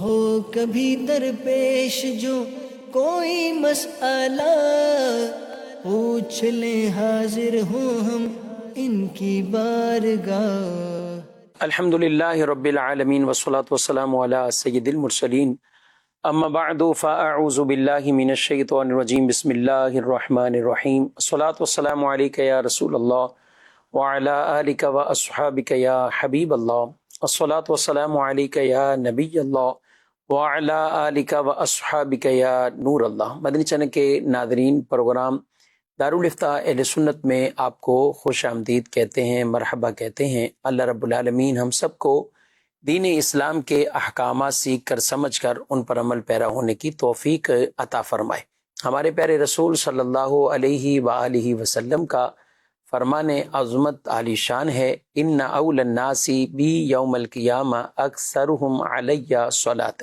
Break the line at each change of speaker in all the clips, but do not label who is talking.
ہو کبھی درپیش جو کوئی مسئلہ، پوچھ لیں حاضر ہوں ہم ان کی بارگاہ۔
الحمد للہ رب العالمین والصلاة والسلام علی سید المرسلین، اما بعد فاعوذ باللہ من الشیطان الرجیم، بسم اللہ الرحمن الرحیم، الصلاة والسلام علیک یا رسول اللہ وعلی آلک واصحابک یا حبیب اللہ، الصلاة والسلام علیک یا نبی اللہ وعلی آلک واصحابک یا نور اللہ۔ مدنی چینل کے ناظرین، پروگرام دارالفتاء اہل سنت میں آپ کو خوش آمدید کہتے ہیں، مرحبا کہتے ہیں۔ اللہ رب العالمین ہم سب کو دین اسلام کے احکامات سیکھ کر سمجھ کر ان پر عمل پیرا ہونے کی توفیق عطا فرمائے۔ ہمارے پیارے رسول صلی اللہ علیہ وآلہ وسلم کا فرمان عظمت عالی شان ہے، ان اول الناس بی یوم القیامہ اکثرہم علیہ صلاۃ۔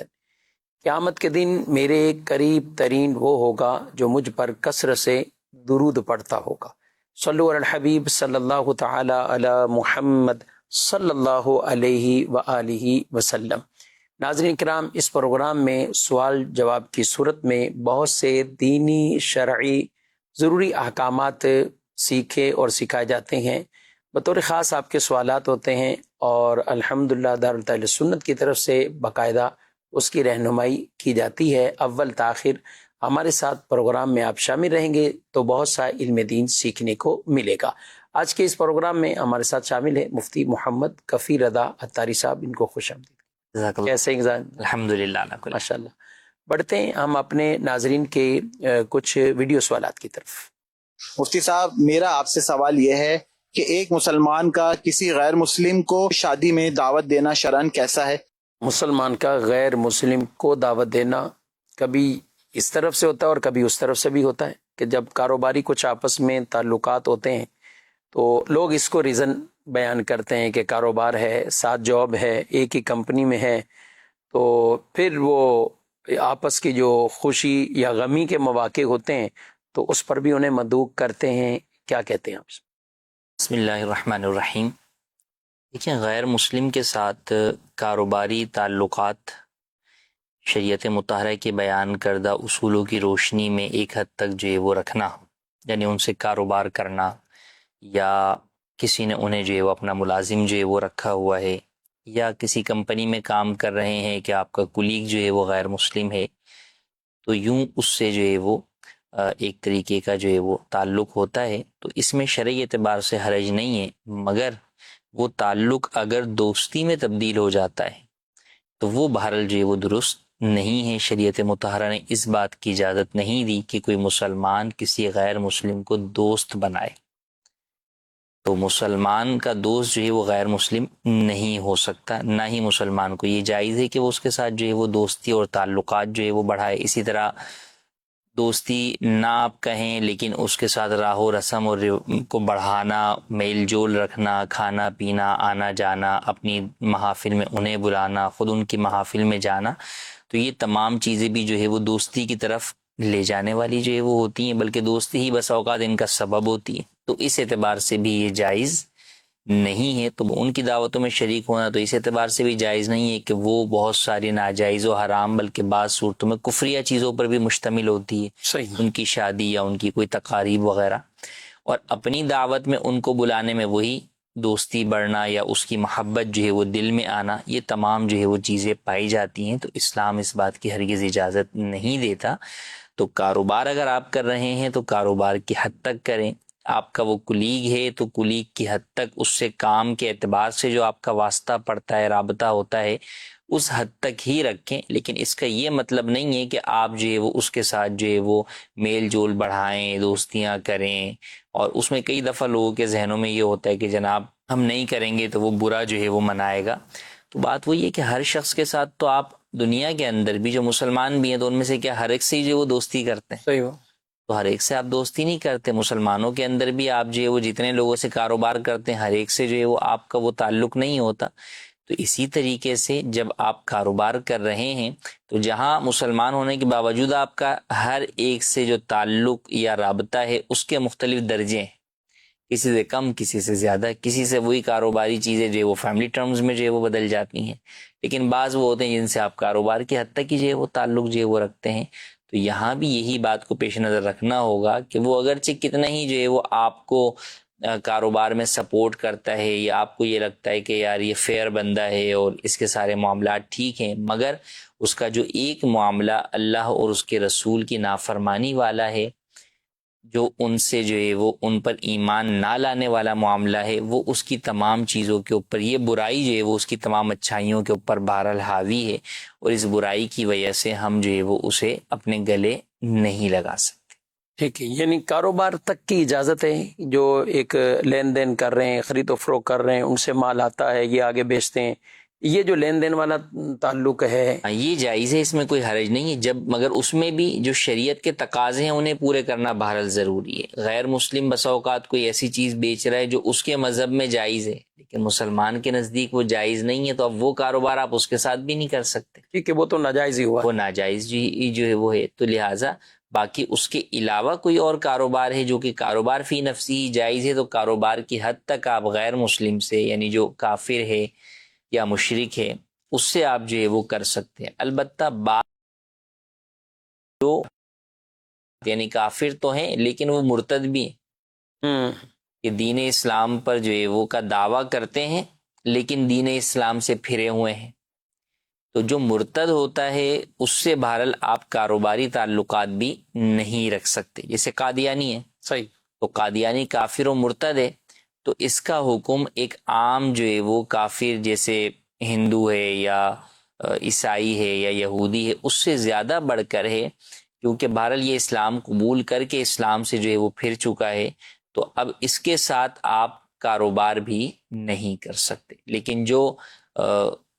قیامت کے دن میرے قریب ترین وہ ہوگا جو مجھ پر کثرت سے درود پڑھتا ہوگا۔ صلو علی الحبیب صلی اللہ تعالی علی محمد صلی اللہ علیہ وآلہ وسلم۔ ناظرین کرام، اس پروگرام میں سوال جواب کی صورت میں بہت سے دینی شرعی ضروری احکامات سیکھے اور سکھائے جاتے ہیں۔ بطور خاص آپ کے سوالات ہوتے ہیں اور الحمدللہ دارالفتاء سنت کی طرف سے باقاعدہ اس کی رہنمائی کی جاتی ہے۔ اول تاخیر ہمارے ساتھ پروگرام میں آپ شامل رہیں گے تو بہت سا علم دین سیکھنے کو ملے گا۔ آج کے اس پروگرام میں ہمارے ساتھ شامل ہے مفتی محمد کفیل رضا عطاری صاحب، ان کو خوش آمدید۔ کیسے ہیں؟
الحمدللہ
ماشاء اللہ۔ بڑھتے ہیں ہم اپنے ناظرین کے کچھ ویڈیو سوالات کی طرف۔
مفتی صاحب، میرا آپ سے سوال یہ ہے کہ ایک مسلمان کا کسی غیر مسلم کو شادی میں دعوت دینا شرعاً کیسا ہے؟
مسلمان کا غیر مسلم کو دعوت دینا کبھی اس طرف سے ہوتا ہے اور کبھی اس طرف سے بھی ہوتا ہے کہ جب کاروباری کچھ آپس میں تعلقات ہوتے ہیں تو لوگ اس کو ریزن بیان کرتے ہیں کہ کاروبار ہے، ساتھ جاب ہے، ایک ہی کمپنی میں ہے، تو پھر وہ آپس کی جو خوشی یا غمی کے مواقع ہوتے ہیں تو اس پر بھی انہیں مدعو کرتے ہیں۔ کیا کہتے ہیں آپ؟
بسم اللہ الرحمن الرحیم۔ دیکھیں، غیر مسلم کے ساتھ کاروباری تعلقات شریعت مطہرہ کے بیان کردہ اصولوں کی روشنی میں ایک حد تک جو ہے وہ رکھنا، یعنی ان سے کاروبار کرنا، یا کسی نے انہیں جو ہے وہ اپنا ملازم جو ہے وہ رکھا ہوا ہے، یا کسی کمپنی میں کام کر رہے ہیں کہ آپ کا کولیگ جو ہے وہ غیر مسلم ہے، تو یوں اس سے جو ہے وہ ایک طریقے کا جو ہے وہ تعلق ہوتا ہے، تو اس میں شرعی اعتبار سے حرج نہیں ہے، مگر وہ تعلق اگر دوستی میں تبدیل ہو جاتا ہے تو وہ بہرحال جو ہے وہ درست نہیں ہے۔ شریعت مطہرہ نے اس بات کی اجازت نہیں دی کہ کوئی مسلمان کسی غیر مسلم کو دوست بنائے، تو مسلمان کا دوست جو ہے وہ غیر مسلم نہیں ہو سکتا، نہ ہی مسلمان کو یہ جائز ہے کہ وہ اس کے ساتھ جو ہے وہ دوستی اور تعلقات جو ہے وہ بڑھائے۔ اسی طرح دوستی نہ آپ کہیں لیکن اس کے ساتھ راہ و رسم اور کو بڑھانا، میل جول رکھنا، کھانا پینا، آنا جانا، اپنی محافل میں انہیں بلانا، خود ان کی محافل میں جانا، تو یہ تمام چیزیں بھی جو ہے وہ دوستی کی طرف لے جانے والی جو ہے وہ ہوتی ہیں، بلکہ دوستی ہی بس اوقات ان کا سبب ہوتی ہے، تو اس اعتبار سے بھی یہ جائز نہیں ہے۔ تو ان کی دعوتوں میں شریک ہونا تو اس اعتبار سے بھی جائز نہیں ہے کہ وہ بہت ساری ناجائز و حرام، بلکہ بعض صورتوں میں کفریہ چیزوں پر بھی مشتمل ہوتی ہے،
صحیح۔
ان کی شادی یا ان کی کوئی تقاریب وغیرہ، اور اپنی دعوت میں ان کو بلانے میں وہی دوستی بڑھنا یا اس کی محبت جو ہے وہ دل میں آنا، یہ تمام جو ہے وہ چیزیں پائی جاتی ہیں، تو اسلام اس بات کی ہرگز اجازت نہیں دیتا۔ تو کاروبار اگر آپ کر رہے ہیں تو کاروبار کی حد تک کریں، آپ کا وہ کولیگ ہے تو کولیگ کی حد تک اس سے کام کے اعتبار سے جو آپ کا واسطہ پڑتا ہے، رابطہ ہوتا ہے، اس حد تک ہی رکھیں، لیکن اس کا یہ مطلب نہیں ہے کہ آپ جو ہے وہ اس کے ساتھ جو ہے وہ میل جول بڑھائیں، دوستیاں کریں، اور اس میں کئی دفعہ لوگوں کے ذہنوں میں یہ ہوتا ہے کہ جناب ہم نہیں کریں گے تو وہ برا جو ہے وہ منائے گا۔ تو بات وہی ہے کہ ہر شخص کے ساتھ تو آپ دنیا کے اندر بھی جو مسلمان بھی ہیں تو ان میں سے کیا ہر ایک سے ہی جو وہ دوستی کرتے ہیں؟
صحیح ہو۔
تو ہر ایک سے آپ دوستی نہیں کرتے، مسلمانوں کے اندر بھی آپ جو ہے وہ جتنے لوگوں سے کاروبار کرتے ہیں ہر ایک سے جو ہے وہ آپ کا وہ تعلق نہیں ہوتا۔ تو اسی طریقے سے جب آپ کاروبار کر رہے ہیں تو جہاں مسلمان ہونے کے باوجود آپ کا ہر ایک سے جو تعلق یا رابطہ ہے اس کے مختلف درجے ہیں، کسی سے کم، کسی سے زیادہ، کسی سے وہی کاروباری چیزیں جو ہے وہ فیملی ٹرمز میں جو ہے وہ بدل جاتی ہیں، لیکن بعض وہ ہوتے ہیں جن سے آپ کاروبار کی حد تک ہی جو ہے وہ تعلق جو ہے وہ رکھتے ہیں. تو یہاں بھی یہی بات کو پیش نظر رکھنا ہوگا کہ وہ اگرچہ کتنا ہی جو ہے وہ آپ کو کاروبار میں سپورٹ کرتا ہے یا آپ کو یہ لگتا ہے کہ یار یہ فیئر بندہ ہے اور اس کے سارے معاملات ٹھیک ہیں، مگر اس کا جو ایک معاملہ اللہ اور اس کے رسول کی نافرمانی والا ہے، جو ان سے جو ہے وہ ان پر ایمان نہ لانے والا معاملہ ہے، وہ اس کی تمام چیزوں کے اوپر، یہ برائی جو ہے وہ اس کی تمام اچھائیوں کے اوپر بہرحال حاوی ہے، اور اس برائی کی وجہ سے ہم جو ہے وہ اسے اپنے گلے نہیں لگا سکتے.
ٹھیک ہے، یعنی کاروبار تک کی اجازت ہے، جو ایک لین دین کر رہے ہیں، خرید و فروخت کر رہے ہیں، ان سے مال آتا ہے، یہ آگے بیچتے ہیں، یہ جو لین دین والا تعلق ہے
یہ جائز ہے، اس میں کوئی حرج نہیں ہے، جب مگر اس میں بھی جو شریعت کے تقاضے ہیں انہیں پورے کرنا بہرحال ضروری ہے. غیر مسلم بسا اوقات کوئی ایسی چیز بیچ رہا ہے جو اس کے مذہب میں جائز ہے لیکن مسلمان کے نزدیک وہ جائز نہیں ہے، تو اب وہ کاروبار آپ اس کے ساتھ بھی نہیں کر سکتے،
ٹھیک ہے، وہ تو ناجائز ہی ہوا.
وہ ناجائز جو ہے وہ ہے. تو لہٰذا باقی اس کے علاوہ کوئی اور کاروبار ہے جو کہ کاروبار فی نفسی ہی جائز ہے، تو کاروبار کی حد تک آپ غیر مسلم سے، یعنی جو کافر ہے یا مشرک ہے، اس سے آپ جو ہے وہ کر سکتے ہیں. البتہ بات جو یعنی کافر تو ہیں لیکن وہ مرتد بھی ہیں، کہ دین اسلام پر جو ہے وہ کا دعویٰ کرتے ہیں لیکن دین اسلام سے پھرے ہوئے ہیں. تو جو مرتد ہوتا ہے اس سے بہرحال آپ کاروباری تعلقات بھی نہیں رکھ سکتے. جیسے قادیانی ہے،
صحیح،
تو قادیانی کافر و مرتد ہے، تو اس کا حکم ایک عام جو ہے وہ کافر جیسے ہندو ہے یا عیسائی ہے یا یہودی ہے اس سے زیادہ بڑھ کر ہے، کیونکہ بہرحال یہ اسلام قبول کر کے اسلام سے جو ہے وہ پھر چکا ہے، تو اب اس کے ساتھ آپ کاروبار بھی نہیں کر سکتے. لیکن جو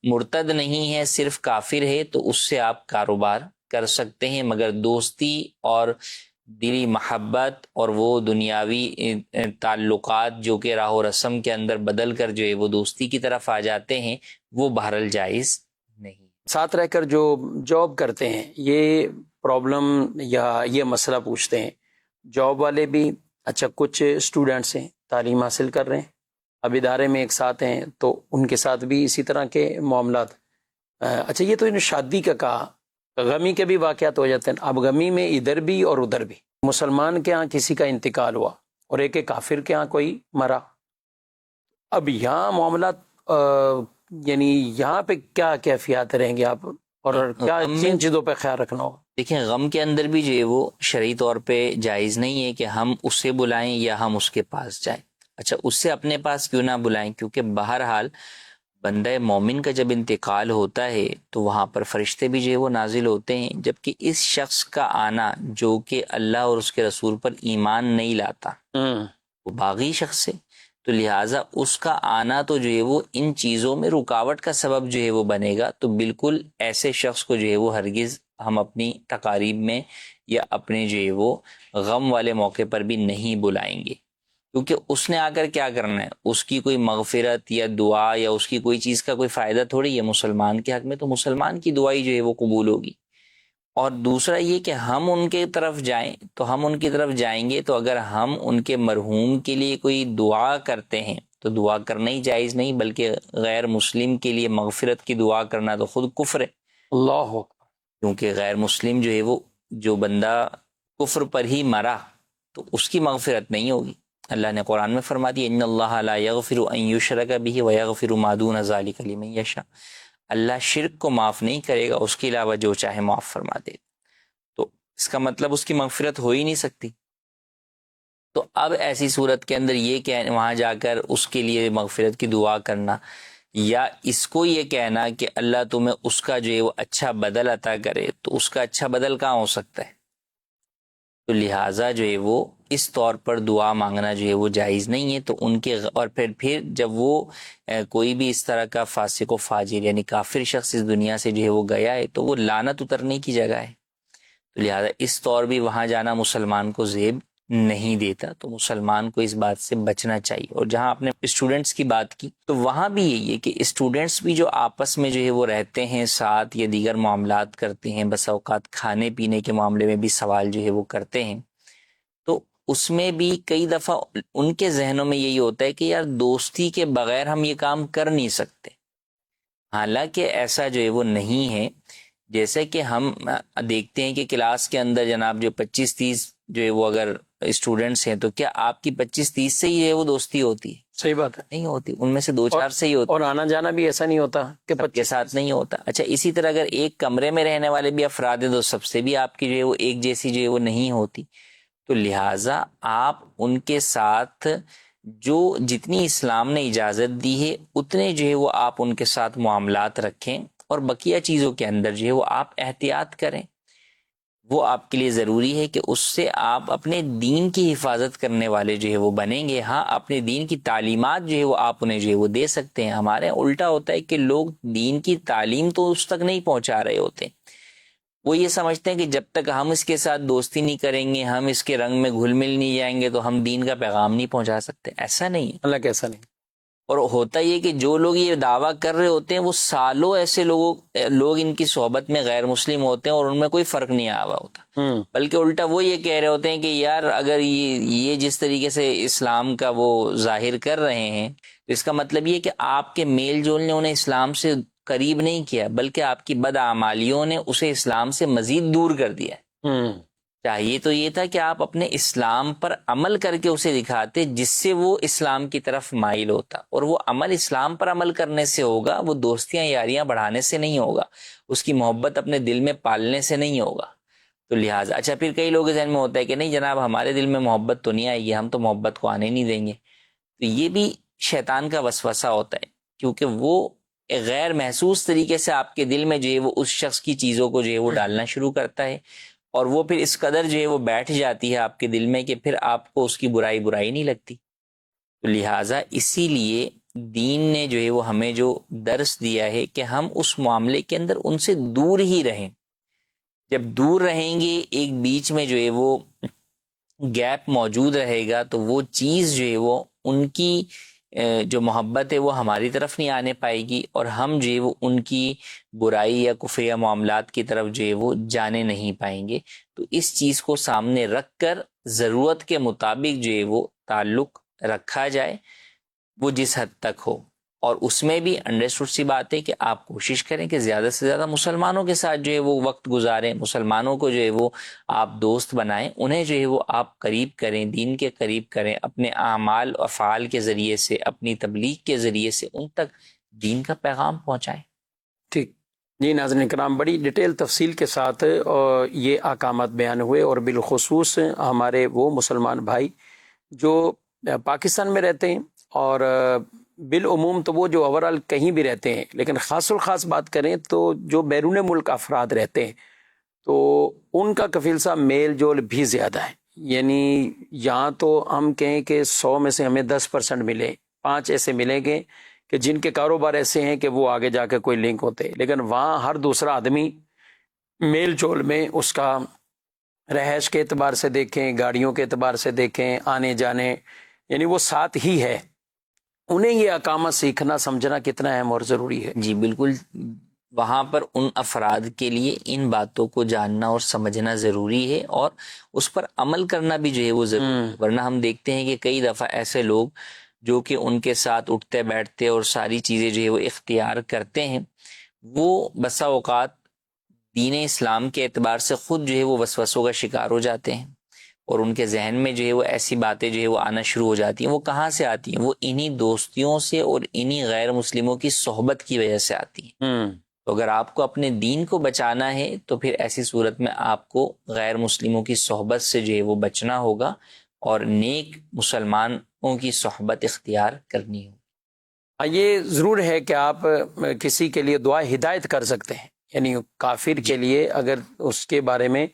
مرتد نہیں ہے، صرف کافر ہے، تو اس سے آپ کاروبار کر سکتے ہیں، مگر دوستی اور دلی محبت اور وہ دنیاوی تعلقات جو کہ راہ و رسم کے اندر بدل کر جو ہے وہ دوستی کی طرف آ جاتے ہیں، وہ بہرحال جائز نہیں.
ساتھ رہ کر جو جاب کرتے ہیں یہ پرابلم یا یہ مسئلہ پوچھتے ہیں. جاب والے بھی، اچھا کچھ اسٹوڈنٹس ہیں تعلیم حاصل کر رہے ہیں، اب ادارے میں ایک ساتھ ہیں، تو ان کے ساتھ بھی اسی طرح کے معاملات. اچھا یہ تو انہوں نے شادی کا کہا، غمی کے بھی واقعات ہو جاتے ہیں. اب غمی میں ادھر بھی اور ادھر بھی، مسلمان کے ہاں کسی کا انتقال ہوا اور ایک کافر کے ہاں کوئی مرا. اب یہاں معاملات یعنی یہاں پہ کیا کیفیات رہیں گے آپ، اور کیا کن چیزوں پہ خیال رکھنا ہوگا؟
دیکھیں، غم کے اندر بھی جو ہے وہ شرعی طور پہ جائز نہیں ہے کہ ہم اسے بلائیں یا ہم اس کے پاس جائیں. اچھا اس سے اپنے پاس کیوں نہ بلائیں، کیونکہ بہرحال بندہ مومن کا جب انتقال ہوتا ہے تو وہاں پر فرشتے بھی جو ہے وہ نازل ہوتے ہیں، جبکہ اس شخص کا آنا جو کہ اللہ اور اس کے رسول پر ایمان نہیں لاتا وہ باغی شخص ہے، تو لہٰذا اس کا آنا تو جو ہے وہ ان چیزوں میں رکاوٹ کا سبب جو ہے وہ بنے گا. تو بالکل ایسے شخص کو جو ہے وہ ہرگز ہم اپنی تقاریب میں یا اپنے جو ہے وہ غم والے موقع پر بھی نہیں بلائیں گے، کیونکہ اس نے آ کر کیا کرنا ہے، اس کی کوئی مغفرت یا دعا یا اس کی کوئی چیز کا کوئی فائدہ تھوڑی ہے مسلمان کے حق میں، تو مسلمان کی دعائی جو ہے وہ قبول ہوگی. اور دوسرا یہ کہ ہم ان کے طرف جائیں، تو ہم ان کی طرف جائیں گے تو اگر ہم ان کے مرحوم کے لیے کوئی دعا کرتے ہیں تو دعا کرنا ہی جائز نہیں، بلکہ غیر مسلم کے لیے مغفرت کی دعا کرنا تو خود کفر ہے.
اللہ اکبر.
کیونکہ غیر مسلم جو ہے وہ جو بندہ کفر پر ہی مرا تو اس کی مغفرت نہیں ہوگی. اللہ نے قرآن میں فرما دیا ان اللہ لا یغفر ان یشرک بہ ویغفر ما دون ذلک لمن یشاء. اللہ شرک کو معاف نہیں کرے گا، اس کے علاوہ جو چاہے معاف فرما دے. تو اس کا مطلب اس کی مغفرت ہو ہی نہیں سکتی. تو اب ایسی صورت کے اندر یہ کہ وہاں جا کر اس کے لیے مغفرت کی دعا کرنا یا اس کو یہ کہنا کہ اللہ تمہیں اس کا جو ہے وہ اچھا بدل عطا کرے، تو اس کا اچھا بدل کہاں ہو سکتا ہے؟ تو لہٰذا جو ہے وہ اس طور پر دعا مانگنا جو ہے وہ جائز نہیں ہے. تو ان کے اور پھر جب وہ کوئی بھی اس طرح کا فاسق و فاجر یعنی کافر شخص اس دنیا سے جو ہے وہ گیا ہے تو وہ لعنت اترنے کی جگہ ہے. تو لہٰذا اس طور بھی وہاں جانا مسلمان کو زیب نہیں دیتا، تو مسلمان کو اس بات سے بچنا چاہیے. اور جہاں آپ نے اسٹوڈنٹس کی بات کی تو وہاں بھی یہی ہے کہ اسٹوڈنٹس بھی جو آپس میں جو ہے وہ رہتے ہیں ساتھ یا دیگر معاملات کرتے ہیں، بس اوقات کھانے پینے کے معاملے میں بھی سوال جو ہے وہ کرتے ہیں، تو اس میں بھی کئی دفعہ ان کے ذہنوں میں یہی ہوتا ہے کہ یار دوستی کے بغیر ہم یہ کام کر نہیں سکتے. حالانکہ ایسا جو ہے وہ نہیں ہے. جیسے کہ ہم دیکھتے ہیں کہ کلاس کے اندر جناب جو 25-30 جو ہے وہ اگر اسٹوڈنٹس ہیں، تو کیا آپ کی 25-30 سے ہی ہے وہ دوستی ہوتی ہے؟
صحیح بات ہے.
نہیں ہوتی، ان میں سے 2-4 سے ہی ہوتی،
اور آنا جانا بھی ایسا نہیں ہوتا کہ
سب کے ساتھ نہیں ہوتا. اچھا، اسی طرح اگر ایک کمرے میں رہنے والے بھی افراد ہیں تو سب سے بھی آپ کی جو ہے وہ ایک جیسی جو ہے وہ نہیں ہوتی. تو لہٰذا آپ ان کے ساتھ جو جتنی اسلام نے اجازت دی ہے اتنے جو ہے وہ آپ ان کے ساتھ معاملات رکھیں، اور بقیہ چیزوں کے اندر جو ہے وہ آپ احتیاط کریں. وہ آپ کے لیے ضروری ہے کہ اس سے آپ اپنے دین کی حفاظت کرنے والے جو ہے وہ بنیں گے. ہاں، اپنے دین کی تعلیمات جو ہے وہ آپ انہیں جو ہے وہ دے سکتے ہیں. ہمارے الٹا ہوتا ہے کہ لوگ دین کی تعلیم تو اس تک نہیں پہنچا رہے ہوتے. وہ یہ سمجھتے ہیں کہ جب تک ہم اس کے ساتھ دوستی نہیں کریں گے، ہم اس کے رنگ میں گھل مل نہیں جائیں گے، تو ہم دین کا پیغام نہیں پہنچا سکتے. ایسا نہیں.
اللہ کیسا نہیں.
اور ہوتا یہ کہ جو لوگ یہ دعویٰ کر رہے ہوتے ہیں وہ سالوں ایسے لوگ ان کی صحبت میں غیر مسلم ہوتے ہیں اور ان میں کوئی فرق نہیں آیا ہوا ہوتا، بلکہ الٹا وہ یہ کہہ رہے ہوتے ہیں کہ یار اگر یہ جس طریقے سے اسلام کا وہ ظاہر کر رہے ہیں تو اس کا مطلب یہ کہ آپ کے میل جول نے انہیں اسلام سے قریب نہیں کیا، بلکہ آپ کی بدعمالیوں نے اسے اسلام سے مزید دور کر دیا. چاہیے تو یہ تھا کہ آپ اپنے اسلام پر عمل کر کے اسے دکھاتے، جس سے وہ اسلام کی طرف مائل ہوتا. اور وہ عمل اسلام پر عمل کرنے سے ہوگا، وہ دوستیاں یاریاں بڑھانے سے نہیں ہوگا، اس کی محبت اپنے دل میں پالنے سے نہیں ہوگا. تو لہٰذا اچھا، پھر کئی لوگوں کے ذہن میں ہوتا ہے کہ نہیں جناب ہمارے دل میں محبت تو نہیں آئے گی، ہم تو محبت کو آنے نہیں دیں گے. تو یہ بھی شیطان کا وسوسہ ہوتا ہے، کیونکہ وہ ایک غیر محسوس طریقے سے آپ کے دل میں جو ہے وہ اس شخص کی چیزوں کو جو ہے وہ ڈالنا شروع کرتا ہے، اور وہ پھر اس قدر جو ہے وہ بیٹھ جاتی ہے آپ کے دل میں کہ پھر آپ کو اس کی برائی نہیں لگتی. تو لہٰذا اسی لیے دین نے جو ہے وہ ہمیں جو درس دیا ہے کہ ہم اس معاملے کے اندر ان سے دور ہی رہیں. جب دور رہیں گے، ایک بیچ میں جو ہے وہ گیپ موجود رہے گا، تو وہ چیز جو ہے وہ ان کی جو محبت ہے وہ ہماری طرف نہیں آنے پائے گی، اور ہم جو ہے وہ ان کی برائی یا کفریہ معاملات کی طرف جو ہے وہ جانے نہیں پائیں گے. تو اس چیز کو سامنے رکھ کر ضرورت کے مطابق جو ہے وہ تعلق رکھا جائے، وہ جس حد تک ہو. اور اس میں بھی انڈرسٹوڈ سی بات ہے کہ آپ کوشش کریں کہ زیادہ سے زیادہ مسلمانوں کے ساتھ جو ہے وہ وقت گزاریں، مسلمانوں کو جو ہے وہ آپ دوست بنائیں، انہیں جو ہے وہ آپ قریب کریں، دین کے قریب کریں، اپنے اعمال و افعال کے ذریعے سے، اپنی تبلیغ کے ذریعے سے ان تک دین کا پیغام پہنچائیں.
ٹھیک جی. ناظرین کرام، بڑی ڈیٹیل تفصیل کے ساتھ یہ احکامات بیان ہوئے، اور بالخصوص ہمارے وہ مسلمان بھائی جو پاکستان میں رہتے ہیں، اور بالعموم تو وہ جو اوورال کہیں بھی رہتے ہیں، لیکن خاص الخاص بات کریں تو جو بیرون ملک افراد رہتے ہیں تو ان کا کفیل صاحب میل جول بھی زیادہ ہے. یعنی یہاں تو ہم کہیں کہ 100 میں سے ہمیں 10% ملے، 5 ایسے ملیں گے کہ جن کے کاروبار ایسے ہیں کہ وہ آگے جا کے کوئی لنک ہوتے ہیں، لیکن وہاں ہر دوسرا آدمی میل جول میں اس کا رہائش کے اعتبار سے دیکھیں، گاڑیوں کے اعتبار سے دیکھیں، آنے جانے، یعنی وہ ساتھ ہی ہے. انہیں یہ احکامات سیکھنا سمجھنا کتنا اہم اور ضروری ہے.
جی بالکل، وہاں پر ان افراد کے لیے ان باتوں کو جاننا اور سمجھنا ضروری ہے، اور اس پر عمل کرنا بھی جو ہے وہ ضروری ہے. ورنہ ہم دیکھتے ہیں کہ کئی دفعہ ایسے لوگ جو کہ ان کے ساتھ اٹھتے بیٹھتے اور ساری چیزیں جو ہے وہ اختیار کرتے ہیں، وہ بسا اوقات دین اسلام کے اعتبار سے خود جو ہے وہ وسوسوں کا شکار ہو جاتے ہیں، اور ان کے ذہن میں جو ہے وہ ایسی باتیں جو ہے وہ آنا شروع ہو جاتی ہیں. وہ کہاں سے آتی ہیں؟ وہ انہی دوستیوں سے اور انہی غیر مسلموں کی صحبت کی وجہ سے آتی ہیں. تو اگر آپ کو اپنے دین کو بچانا ہے تو پھر ایسی صورت میں آپ کو غیر مسلموں کی صحبت سے جو ہے وہ بچنا ہوگا، اور نیک مسلمانوں کی صحبت اختیار کرنی ہوگی.
یہ ضرور ہے کہ آپ کسی کے لیے دعا ہدایت کر سکتے ہیں، یعنی کافر کے لیے اگر اس کے بارے میں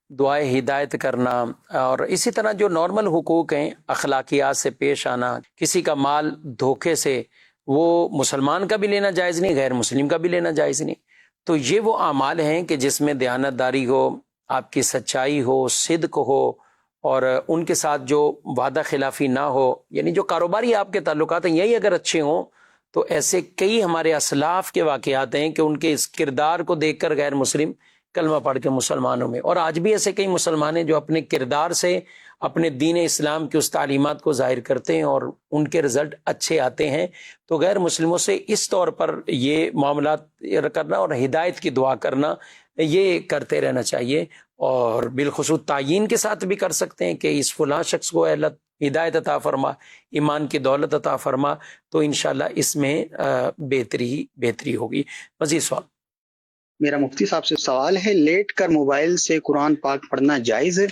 دعائے ہدایت کرنا، اور اسی طرح جو نارمل حقوق ہیں، اخلاقیات سے پیش آنا، کسی کا مال دھوکے سے، وہ مسلمان کا بھی لینا جائز نہیں، غیر مسلم کا بھی لینا جائز نہیں. تو یہ وہ اعمال ہیں کہ جس میں دیانت داری ہو، آپ کی سچائی ہو، صدق ہو، اور ان کے ساتھ جو وعدہ خلافی نہ ہو، یعنی جو کاروباری آپ کے تعلقات ہیں یہی اگر اچھے ہوں تو ایسے کئی ہمارے اسلاف کے واقعات ہیں کہ ان کے اس کردار کو دیکھ کر غیر مسلم کلمہ پڑھ کے مسلمانوں میں. اور آج بھی ایسے کئی مسلمان ہیں جو اپنے کردار سے اپنے دین اسلام کی اس تعلیمات کو ظاہر کرتے ہیں اور ان کے رزلٹ اچھے آتے ہیں. تو غیر مسلموں سے اس طور پر یہ معاملات کرنا اور ہدایت کی دعا کرنا یہ کرتے رہنا چاہیے. اور بالخصوص تعیین کے ساتھ بھی کر سکتے ہیں کہ اس فلاں شخص کو اللہ ہدایت عطا فرما، ایمان کی دولت عطا فرما، تو انشاءاللہ اس میں بہتری ہوگی. مزید سوال.
میرا مفتی صاحب سے سوال ہے، لیٹ کر موبائل سے قرآن پاک پڑھنا جائز ہے؟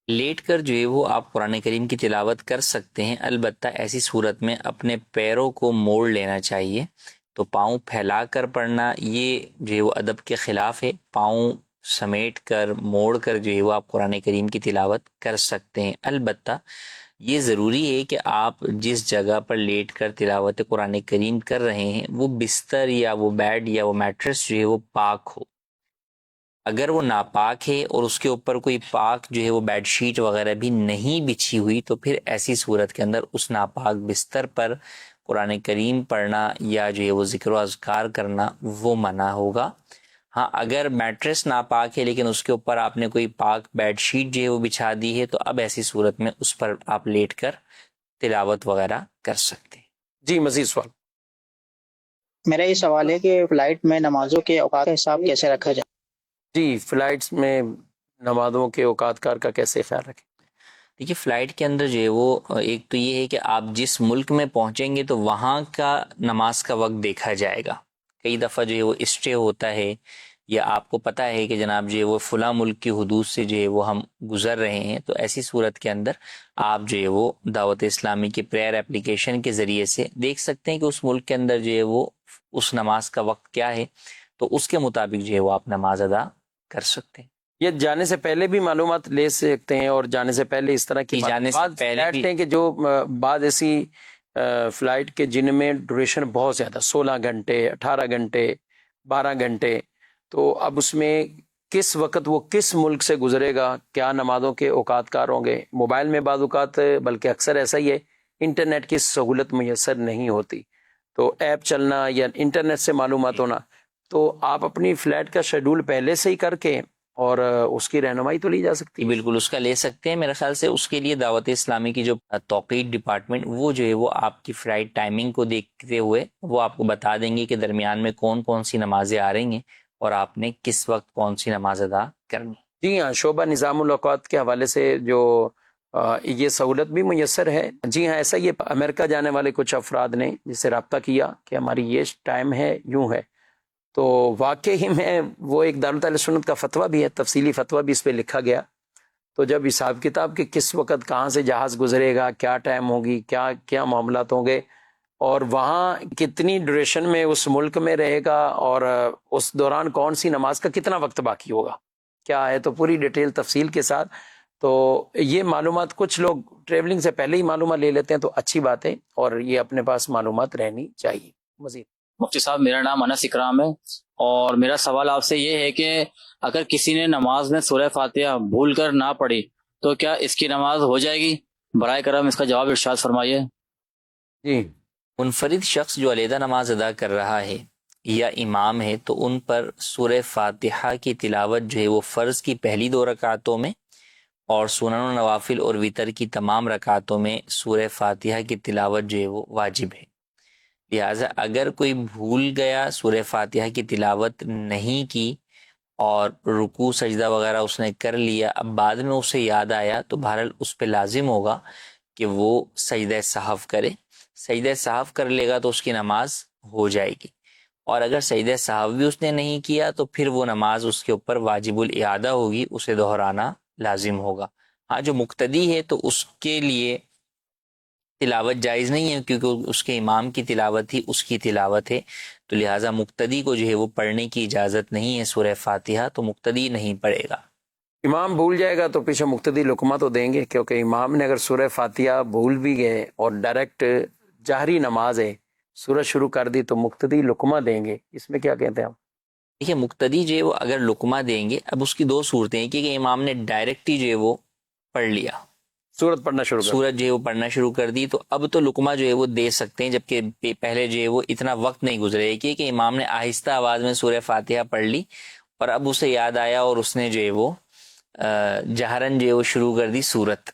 لیٹ کر جو ہے وہ آپ قرآن کریم کی تلاوت کر سکتے ہیں، البتہ ایسی صورت میں اپنے پیروں کو موڑ لینا چاہیے. تو پاؤں پھیلا کر پڑھنا یہ جو ہے وہ ادب کے خلاف ہے. پاؤں سمیٹ کر موڑ کر جو ہے وہ آپ قرآن کریم کی تلاوت کر سکتے ہیں. البتہ یہ ضروری ہے کہ آپ جس جگہ پر لیٹ کر تلاوت قرآن کریم کر رہے ہیں وہ بستر یا وہ بیڈ یا وہ میٹرس جو ہے وہ پاک ہو. اگر وہ ناپاک ہے اور اس کے اوپر کوئی پاک جو ہے وہ بیڈ شیٹ وغیرہ بھی نہیں بچھی ہوئی تو پھر ایسی صورت کے اندر اس ناپاک بستر پر قرآن کریم پڑھنا یا جو ہے وہ ذکر و اذکار کرنا وہ منع ہوگا. ہاں اگر میٹریس ناپاک ہے لیکن اس کے اوپر آپ نے کوئی پاک بیڈ شیٹ جو ہے وہ بچھا دی ہے تو اب ایسی صورت میں اس پر آپ لیٹ کر تلاوت وغیرہ کر سکتے ہیں.
جی مزید سوال.
میرا یہ سوال ہے کہ فلائٹ میں نمازوں کے اوقات کا حساب کیسے رکھا جائے؟
جی فلائٹس میں نمازوں کے اوقات کار کا کیسے خیال رکھیں؟
دیکھیے فلائٹ کے اندر جو ہے وہ ایک تو یہ ہے کہ آپ جس ملک میں پہنچیں گے تو وہاں کا نماز کا وقت دیکھا جائے گا. کئی دفعہ جو ہے وہ اسٹے ہوتا ہے یا آپ کو پتہ ہے کہ جناب جو ہے وہ فلاں ملک کی حدود سے جو ہے وہ ہم گزر رہے ہیں، تو ایسی صورت کے اندر آپ جو ہے وہ دعوت اسلامی کی پریئر اپلیکیشن کے ذریعے سے دیکھ سکتے ہیں کہ اس ملک کے اندر جو ہے وہ اس نماز کا وقت کیا ہے، تو اس کے مطابق جو ہے وہ آپ نماز ادا کر سکتے ہیں.
یہ جانے سے پہلے بھی معلومات لے سکتے ہیں اور جانے سے پہلے اس طرح کی
جانے سے
بعض
پہلے
فلائٹ ہیں کہ جو بعض ایسی فلائٹ کے جن میں ڈوریشن بہت زیادہ 16 گھنٹے 18 گھنٹے 12 گھنٹے، تو اب اس میں کس وقت وہ کس ملک سے گزرے گا، کیا نمازوں کے اوقات کار ہوں گے. موبائل میں بعض اوقات بلکہ اکثر ایسا ہی ہے انٹرنیٹ کی سہولت میسر نہیں ہوتی، تو ایپ چلنا یا انٹرنیٹ سے معلومات ہونا، تو آپ اپنی فلائٹ کا شیڈول پہلے سے ہی کر کے اور اس کی رہنمائی تو لی جا سکتی ہے.
بالکل اس کا لے سکتے ہیں. میرے خیال سے اس کے لیے دعوت اسلامی کی جو توقیت ڈپارٹمنٹ وہ جو ہے وہ آپ کی فلائٹ ٹائمنگ کو دیکھتے ہوئے وہ آپ کو بتا دیں گے کہ درمیان میں کون کون سی نمازیں آ رہی ہیں اور آپ نے کس وقت کون سی نماز ادا کرنی.
جی ہاں، شعبہ نظام الاوقات کے حوالے سے جو یہ سہولت بھی میسر ہے. جی ہاں، ایسا یہ امریکہ جانے والے کچھ افراد نے جس سے رابطہ کیا کہ ہماری یہ ٹائم ہے، یوں ہے، تو واقعی میں وہ ایک دارالعلوم سنت کا فتویٰ بھی ہے، تفصیلی فتویٰ بھی اس پہ لکھا گیا. تو جب حساب کتاب کہ کس وقت کہاں سے جہاز گزرے گا، کیا ٹائم ہوگی، کیا کیا معاملات ہوں گے، اور وہاں کتنی ڈوریشن میں اس ملک میں رہے گا، اور اس دوران کون سی نماز کا کتنا وقت باقی ہوگا، کیا ہے، تو پوری ڈیٹیل تفصیل کے ساتھ. تو یہ معلومات کچھ لوگ ٹریولنگ سے پہلے ہی معلومات لے لیتے ہیں، تو اچھی بات ہے اور یہ اپنے پاس معلومات رہنی چاہیے. مزید.
مفتی صاحب میرا نام انس اکرام ہے اور میرا سوال آپ سے یہ ہے کہ اگر کسی نے نماز میں سورہ فاتحہ بھول کر نہ پڑھی تو کیا اس کی نماز ہو جائے گی؟ برائے کرم اس کا جواب ارشاد فرمائیے.
جی
منفرد شخص جو علیحدہ نماز ادا کر رہا ہے یا امام ہے تو ان پر سورہ فاتحہ کی تلاوت جو ہے وہ فرض کی پہلی 2 رکعتوں میں اور سنن و نوافل اور وتر کی تمام رکعتوں میں سورہ فاتحہ کی تلاوت جو ہے وہ واجب ہے. لہٰذا اگر کوئی بھول گیا سورہ فاتحہ کی تلاوت نہیں کی اور رکوع سجدہ وغیرہ اس نے کر لیا، اب بعد میں اسے یاد آیا تو بہرحال اس پہ لازم ہوگا کہ وہ سجدہ سہو کرے. سجدہ سہو کر لے گا تو اس کی نماز ہو جائے گی، اور اگر سجدہ سہو بھی اس نے نہیں کیا تو پھر وہ نماز اس کے اوپر واجب الاعادہ ہوگی، اسے دہرانا لازم ہوگا. ہاں جو مقتدی ہے تو اس کے لیے تلاوت جائز نہیں ہے کیونکہ اس کے امام کی تلاوت ہی اس کی تلاوت ہے، تو لہٰذا مقتدی کو جو ہے وہ پڑھنے کی اجازت نہیں ہے سورہ فاتحہ، تو مقتدی نہیں پڑھے گا.
امام بھول جائے گا تو پیچھے مقتدی لقمہ تو دیں گے، کیونکہ امام نے اگر سورہ فاتحہ بھول بھی گئے اور ڈائریکٹ جہری نماز ہے سورہ شروع کر دی تو مقتدی لقمہ دیں گے. اس میں کیا کہتے ہیں آپ؟
دیکھیے مقتدی جو ہے وہ اگر لقمہ دیں گے، اب اس کی 2 صورتیں ہیں کہ امام نے ڈائریکٹ ہی جو ہے وہ پڑھ لیا،
سورت پڑھنا شروع کر
سورت جو ہے وہ پڑھنا شروع کر دی، تو اب تو لقمہ جو ہے وہ دے سکتے ہیں، جبکہ پہلے جو ہے وہ اتنا وقت نہیں گزرے کہ امام نے آہستہ آواز میں سورہ فاتحہ پڑھ لی اور اب اسے یاد آیا اور اس نے جو ہے وہ جہرن جو ہے وہ شروع کر دی سورت،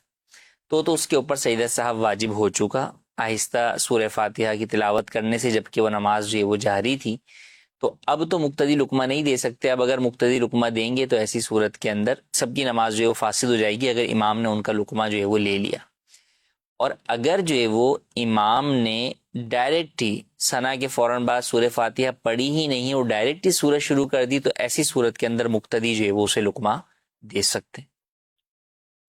تو اس کے اوپر سجدہ صاحب واجب ہو چکا آہستہ سورہ فاتحہ کی تلاوت کرنے سے، جبکہ وہ نماز جو ہے وہ جہری تھی۔ تو اب تو مقتدی لقمہ نہیں دے سکتے، اب اگر مقتدی لقمہ دیں گے تو ایسی صورت کے اندر سب کی نماز جو ہے وہ فاسد ہو جائے گی اگر امام نے ان کا لقمہ جو ہے وہ لے لیا۔ اور اگر جو ہے وہ امام نے ڈائریکٹ ہی ثنا کے فوراً بعد سورہ فاتحہ پڑھی ہی نہیں اور ڈائریکٹ ہی سورت شروع کر دی، تو ایسی صورت کے اندر مقتدی جو ہے وہ اسے لقمہ دے سکتے،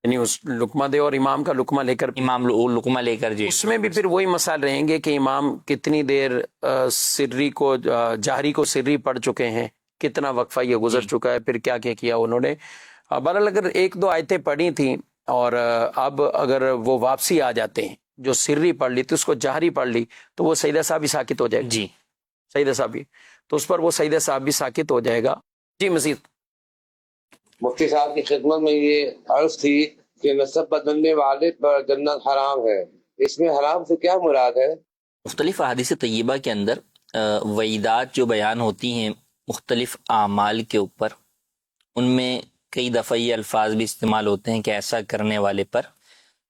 یعنی اس لقمہ دے اور امام کا لقمہ لے کر،
امام لقمہ لے کر جو
اس میں بھی پھر وہی مسائل رہیں گے کہ امام کتنی دیر سری کو جہری کو سری پڑھ چکے ہیں، کتنا وقفہ یہ گزر چکا ہے، پھر کیا کیا انہوں نے۔ بہرحال اگر ایک دو آیتیں پڑھی تھیں اور اب اگر وہ واپسی آ جاتے ہیں، جو سری پڑھ لی تو اس کو جہری پڑھ لی، تو وہ سجدہ صاحب بھی ساکت ہو جائے گا،
جی
سجدہ صاحب بھی، تو اس پر وہ سجدہ صاحب بھی ساکت ہو جائے گا۔ جی مزید
مفتی صاحب کی خدمت میں یہ عرض تھی کہ نسب بدلنے والے پر جنت حرام ہے، اس میں حرام سے کیا مراد ہے؟
مختلف احادیث طیبہ کے اندر وعیدات جو بیان ہوتی ہیں مختلف اعمال کے اوپر، ان میں کئی دفعہ یہ الفاظ بھی استعمال ہوتے ہیں کہ ایسا کرنے والے پر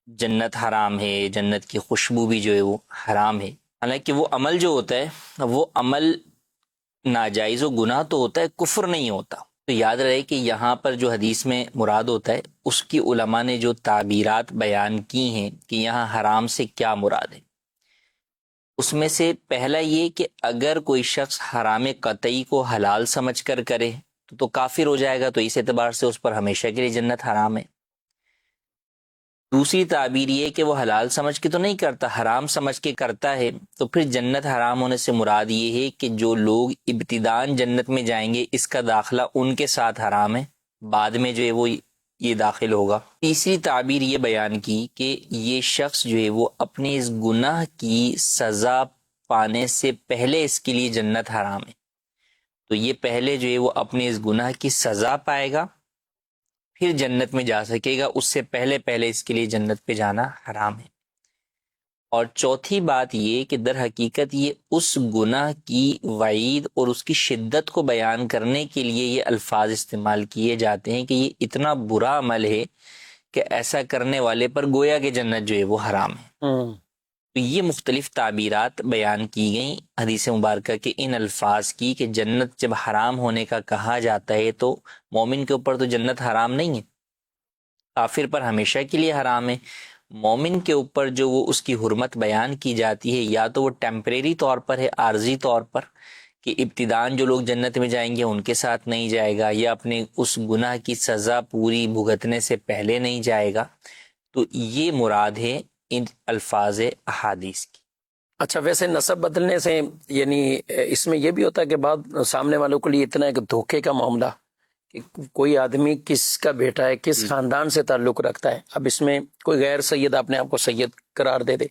جنت حرام ہے، جنت کی خوشبو بھی جو ہے وہ حرام ہے۔ حالانکہ وہ عمل جو ہوتا ہے وہ عمل ناجائز و گناہ تو ہوتا ہے، کفر نہیں ہوتا۔ تو یاد رہے کہ یہاں پر جو حدیث میں مراد ہوتا ہے اس کی علماء نے جو تعبیرات بیان کی ہیں کہ یہاں حرام سے کیا مراد ہے، اس میں سے پہلا یہ کہ اگر کوئی شخص حرام قطعی کو حلال سمجھ کر کرے تو کافر ہو جائے گا، تو اس اعتبار سے اس پر ہمیشہ کے لیے جنت حرام ہے۔ دوسری تعبیر یہ کہ وہ حلال سمجھ کے تو نہیں کرتا، حرام سمجھ کے کرتا ہے، تو پھر جنت حرام ہونے سے مراد یہ ہے کہ جو لوگ ابتداءً جنت میں جائیں گے اس کا داخلہ ان کے ساتھ حرام ہے، بعد میں جو ہے وہ یہ داخل ہوگا۔ تیسری تعبیر یہ بیان کی کہ یہ شخص جو ہے وہ اپنے اس گناہ کی سزا پانے سے پہلے اس کے لیے جنت حرام ہے، تو یہ پہلے جو ہے وہ اپنے اس گناہ کی سزا پائے گا پھر جنت میں جا سکے گا، اس سے پہلے اس کے لیے جنت پہ جانا حرام ہے۔ اور چوتھی بات یہ کہ در حقیقت یہ اس گناہ کی وعید اور اس کی شدت کو بیان کرنے کے لیے یہ الفاظ استعمال کیے جاتے ہیں کہ یہ اتنا برا عمل ہے کہ ایسا کرنے والے پر گویا کہ جنت جو ہے وہ حرام ہے۔ تو یہ مختلف تعبیرات بیان کی گئیں حدیث مبارکہ کے ان الفاظ کی کہ جنت جب حرام ہونے کا کہا جاتا ہے تو مومن کے اوپر تو جنت حرام نہیں ہے، کافر پر ہمیشہ کے لیے حرام ہے۔ مومن کے اوپر جو وہ اس کی حرمت بیان کی جاتی ہے یا تو وہ ٹیمپریری طور پر ہے، عارضی طور پر، کہ ابتداءً جو لوگ جنت میں جائیں گے ان کے ساتھ نہیں جائے گا، یا اپنے اس گناہ کی سزا پوری بھگتنے سے پہلے نہیں جائے گا، تو یہ مراد ہے ان الفاظ احادیث کی۔
اچھا، ویسے نسب بدلنے سے یعنی اس میں یہ بھی ہوتا ہے کہ بعض سامنے والوں کے لیے اتنا ایک دھوکے کا معاملہ کہ کوئی آدمی کس کا بیٹا ہے، کس خاندان سے تعلق رکھتا ہے، اب اس میں کوئی غیر سید اپنے آپ کو سید قرار دے دے،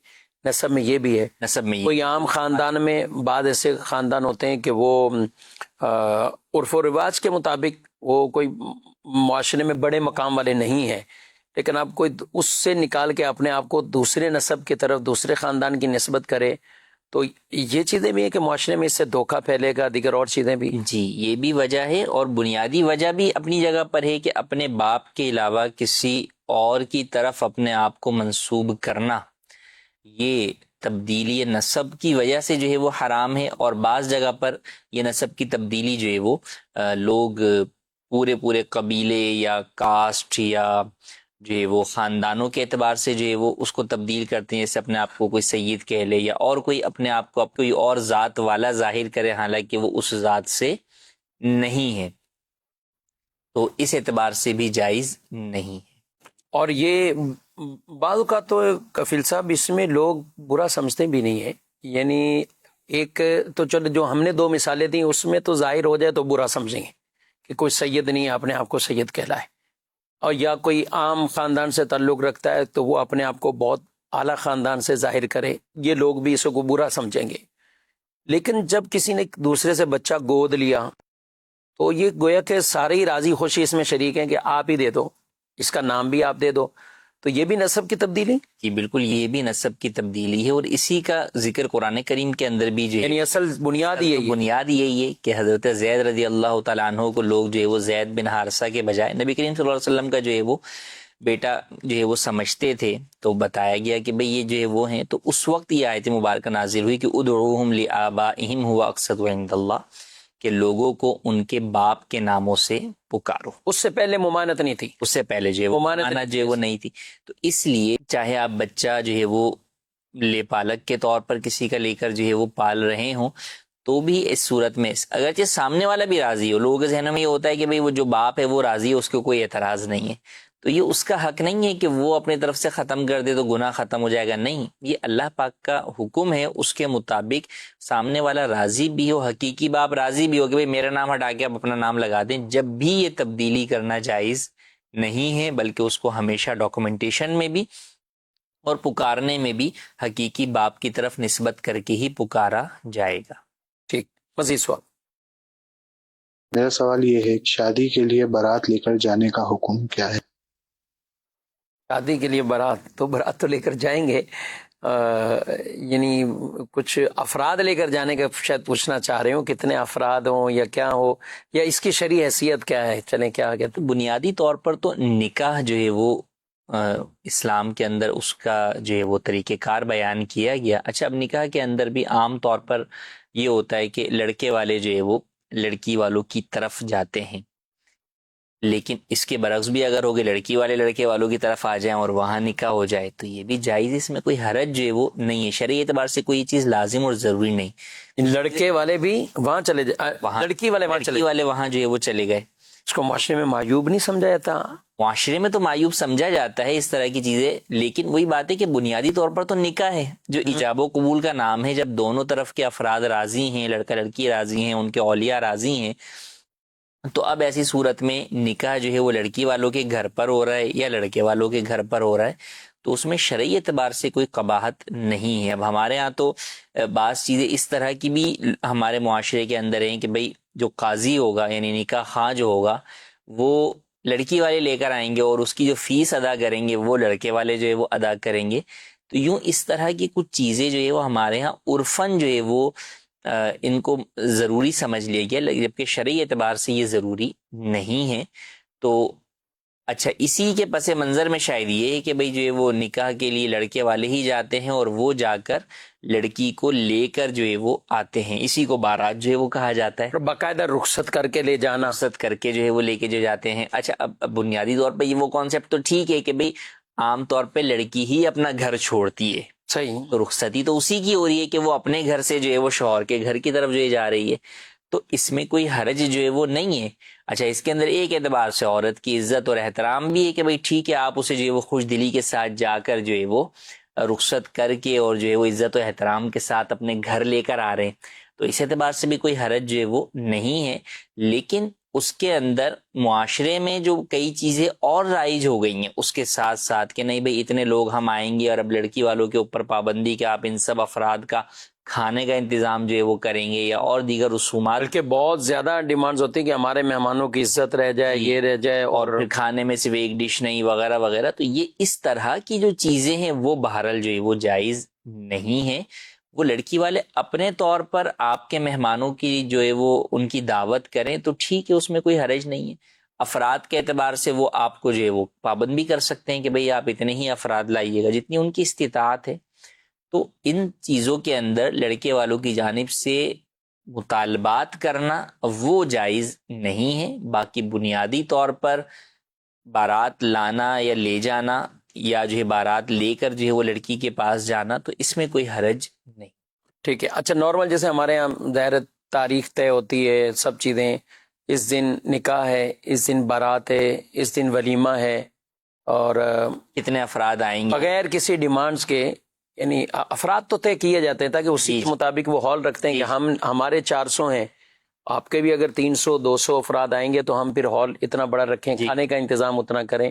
نسب میں یہ بھی ہے،
نسب میں
کوئی عام خاندان میں بعض ایسے خاندان ہوتے ہیں کہ وہ عرف و رواج کے مطابق وہ کوئی معاشرے میں بڑے مقام والے نہیں ہیں، لیکن آپ کوئی اس سے نکال کے اپنے آپ کو دوسرے نسب کی طرف، دوسرے خاندان کی نسبت کرے، تو یہ چیزیں بھی ہیں کہ معاشرے میں اس سے دھوکہ پھیلے گا، دیگر اور چیزیں بھی۔
جی، یہ بھی وجہ ہے، اور بنیادی وجہ بھی اپنی جگہ پر ہے کہ اپنے باپ کے علاوہ کسی اور کی طرف اپنے آپ کو منسوب کرنا، یہ تبدیلی نسب کی وجہ سے جو ہے وہ حرام ہے۔ اور بعض جگہ پر یہ نسب کی تبدیلی جو ہے وہ لوگ پورے قبیلے یا کاسٹ یا جو ہے وہ خاندانوں کے اعتبار سے جو ہے وہ اس کو تبدیل کرتے ہیں، جیسے اپنے آپ کو کوئی سید کہہ لے یا اور کوئی اپنے آپ کو کوئی اور ذات والا ظاہر کرے، حالانکہ وہ اس ذات سے نہیں ہے، تو اس اعتبار سے بھی جائز نہیں ہے۔
اور یہ بعض اوقات تو کفیل صاحب اس میں لوگ برا سمجھتے بھی نہیں ہیں، یعنی ایک تو چلو جو ہم نے دو مثالیں دیں اس میں تو ظاہر ہو جائے تو برا سمجھیں گے کہ کوئی سید نہیں ہے، اپنے آپ کو سید کہلائے، اور یا کوئی عام خاندان سے تعلق رکھتا ہے تو وہ اپنے آپ کو بہت اعلیٰ خاندان سے ظاہر کرے، یہ لوگ بھی اس کو برا سمجھیں گے۔ لیکن جب کسی نے دوسرے سے بچہ گود لیا تو یہ گویا کہ سارے ہی راضی خوشی اس میں شریک ہیں کہ آپ ہی دے دو، اس کا نام بھی آپ دے دو، تو یہ بھی نسب کی تبدیلی،
جی بالکل، یہ بھی نسب کی تبدیلی ہے، اور اسی کا ذکر قرآن کریم کے اندر بھی جو ہے
یعنی اصل بنیاد یہی ہے۔
بنیاد یہی ہے کہ حضرت زید رضی اللہ تعالیٰ عنہ کو لوگ جو ہے وہ زید بن حارثہ کے بجائے نبی کریم صلی اللہ علیہ وسلم کا جو ہے وہ بیٹا جو ہے وہ سمجھتے تھے، تو بتایا گیا کہ بھئی یہ جو ہے وہ ہیں، تو اس وقت یہ آیت مبارکہ نازل ہوئی کہ ادعوہم لآبائہم هو اقسط عند اللہ، کہ لوگوں کو ان کے باپ کے ناموں سے پکارو۔
اس سے پہلے ممانت نہیں تھی،
اس سے پہلے جو ہے وہ مانا جو ہے وہ نہیں تھی، تو اس لیے چاہے آپ بچہ جو ہے وہ لے پالک کے طور پر کسی کا لے کر جو ہے وہ پال رہے ہوں، تو بھی اس صورت میں اگرچہ سامنے والا بھی راضی ہو، لوگوں کے ذہنوں میں یہ ہوتا ہے کہ بھئی وہ جو باپ ہے وہ راضی ہے، اس کو کوئی اعتراض نہیں ہے، تو یہ اس کا حق نہیں ہے کہ وہ اپنی طرف سے ختم کر دے تو گناہ ختم ہو جائے گا، نہیں، یہ اللہ پاک کا حکم ہے، اس کے مطابق سامنے والا راضی بھی ہو، حقیقی باپ راضی بھی ہو کہ بھئی میرا نام ہٹا کے آپ اپنا نام لگا دیں، جب بھی یہ تبدیلی کرنا جائز نہیں ہے، بلکہ اس کو ہمیشہ ڈاکومنٹیشن میں بھی اور پکارنے میں بھی حقیقی باپ کی طرف نسبت کر کے ہی پکارا جائے گا۔
ٹھیک، مزید سوال۔
میرا سوال یہ ہے کہ شادی کے لیے بارات لے کر جانے کا حکم کیا ہے؟
شادی کے لیے بارات تو لے کر جائیں گے، یعنی کچھ افراد لے کر جانے کا شاید پوچھنا چاہ رہے ہوں، کتنے افراد ہوں یا کیا ہو، یا اس کی شرعی حیثیت کیا ہے؟ چلیں کیا کہتے ہیں،
بنیادی طور پر تو نکاح جو ہے وہ اسلام کے اندر اس کا جو ہے وہ طریقہ کار بیان کیا گیا۔ اچھا، اب نکاح کے اندر بھی عام طور پر یہ ہوتا ہے کہ لڑکے والے جو ہے وہ لڑکی والوں کی طرف جاتے ہیں، لیکن اس کے برعکس بھی اگر ہوگے لڑکی والے لڑکے والوں کی طرف آ جائیں اور وہاں نکاح ہو جائے تو یہ بھی جائز، اس میں کوئی حرج جو ہے وہ نہیں ہے، شرعی اعتبار سے کوئی چیز لازم اور ضروری نہیں۔
لڑکے والے بھی وہاں چلے جائیں، لڑکی والے
وہاں جو ہے وہ چلے گئے،
اس کو معاشرے میں معیوب نہیں سمجھا جاتا؟
معاشرے میں تو معیوب سمجھا جاتا ہے اس طرح کی چیزیں، لیکن وہی بات ہے کہ بنیادی طور پر تو نکاح ہے جو ایجاب و قبول کا نام ہے، جب دونوں طرف کے افراد راضی ہیں، لڑکا لڑکی راضی ہیں، ان کے اولیاء راضی ہیں، تو اب ایسی صورت میں نکاح جو ہے وہ لڑکی والوں کے گھر پر ہو رہا ہے یا لڑکے والوں کے گھر پر ہو رہا ہے، تو اس میں شرعی اعتبار سے کوئی قباحت نہیں ہے۔ اب ہمارے ہاں تو بعض چیزیں اس طرح کی بھی ہمارے معاشرے کے اندر ہیں کہ بھئی جو قاضی ہوگا یعنی نکاح خواہ جو ہوگا وہ لڑکی والے لے کر آئیں گے اور اس کی جو فیس ادا کریں گے وہ لڑکے والے جو ہے وہ ادا کریں گے، تو یوں اس طرح کی کچھ چیزیں جو ہے وہ ہمارے ہاں عرفاً جو ہے وہ ان کو ضروری سمجھ لیا گیا، جبکہ شرعی اعتبار سے یہ ضروری نہیں ہے۔ تو اچھا، اسی کے پس منظر میں شاید یہ ہے کہ بھئی جو ہے وہ نکاح کے لیے لڑکے والے ہی جاتے ہیں اور وہ جا کر لڑکی کو لے کر جو ہے وہ آتے ہیں، اسی کو بارات جو ہے وہ کہا جاتا ہے،
باقاعدہ رخصت کر کے لے جانا،
رخصت کر کے جو ہے وہ لے کے جو جاتے ہیں۔ اچھا، اب بنیادی طور پہ یہ وہ کانسیپٹ تو ٹھیک ہے کہ بھئی عام طور پہ لڑکی ہی اپنا گھر چھوڑتی ہے،
صحیح،
تو رخصتی تو اسی کی ہو رہی ہے کہ وہ اپنے گھر سے جو ہے وہ شوہر کے گھر کی طرف جو ہے جا رہی ہے، تو اس میں کوئی حرج جو ہے وہ نہیں ہے۔ اچھا، اس کے اندر ایک اعتبار سے عورت کی عزت اور احترام بھی ہے کہ بھئی ٹھیک ہے، آپ اسے جو ہے وہ خوش دلی کے ساتھ جا کر جو ہے وہ رخصت کر کے اور جو ہے وہ عزت و احترام کے ساتھ اپنے گھر لے کر آ رہے ہیں، تو اس اعتبار سے بھی کوئی حرج جو ہے وہ نہیں ہے۔ لیکن اس کے اندر معاشرے میں جو کئی چیزیں اور رائج ہو گئی ہیں اس کے ساتھ ساتھ کہ نہیں بھئی اتنے لوگ ہم آئیں گے اور اب لڑکی والوں کے اوپر پابندی کہ آپ ان سب افراد کا کھانے کا انتظام جو ہے وہ کریں گے یا اور دیگر رسومات،
بلکہ بہت زیادہ ڈیمانڈز ہوتی ہیں کہ ہمارے مہمانوں کی عزت رہ جائے، یہ رہ جائے،
اور پھر کھانے میں صرف ایک ڈش نہیں وغیرہ وغیرہ، تو یہ اس طرح کی جو چیزیں ہیں وہ بہرحال جو ہے وہ جائز نہیں ہے۔ وہ لڑکی والے اپنے طور پر آپ کے مہمانوں کی جو ہے وہ ان کی دعوت کریں تو ٹھیک ہے، اس میں کوئی حرج نہیں ہے۔ افراد کے اعتبار سے وہ آپ کو جو ہے وہ پابند بھی کر سکتے ہیں کہ بھئی آپ اتنے ہی افراد لائیے گا جتنی ان کی استطاعت ہے، تو ان چیزوں کے اندر لڑکے والوں کی جانب سے مطالبات کرنا وہ جائز نہیں ہے۔ باقی بنیادی طور پر بارات لانا یا لے جانا یا جو ہے بارات لے کر جو ہے وہ لڑکی کے پاس جانا، تو اس میں کوئی حرج نہیں۔
ٹھیک ہے۔ اچھا، نارمل جیسے ہمارے یہاں ظاہر تاریخ طے ہوتی ہے، سب چیزیں، اس دن نکاح ہے، اس دن بارات ہے، اس دن ولیمہ ہے، اور
کتنے افراد آئیں گے
بغیر کسی ڈیمانڈز کے، یعنی افراد تو طے کیے جاتے ہیں تاکہ اسی کے مطابق وہ ہال رکھتے ہیں کہ ہمارے 400 ہیں، آپ کے بھی اگر 300 200 افراد آئیں گے تو ہم پھر ہال اتنا بڑا رکھیں، کھانے کا انتظام اتنا کریں،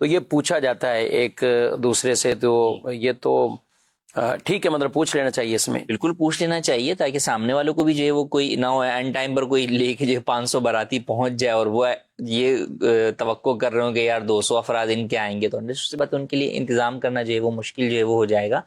تو یہ پوچھا جاتا ہے ایک دوسرے سے، تو یہ تو ٹھیک ہے، مطلب پوچھ لینا چاہیے اس میں.
بالکل پوچھ لینا چاہیے تاکہ سامنے والوں کو بھی جو ہے وہ کوئی نہ ہو اینڈ ٹائم پر کوئی لے کے جو 500 باراتی پہنچ جائے اور وہ یہ توقع کر رہے ہوں کہ یار 200 افراد ان کے آئیں گے، تو اس بات ان کے لیے انتظام کرنا جو ہے وہ مشکل جو ہے وہ ہو جائے گا.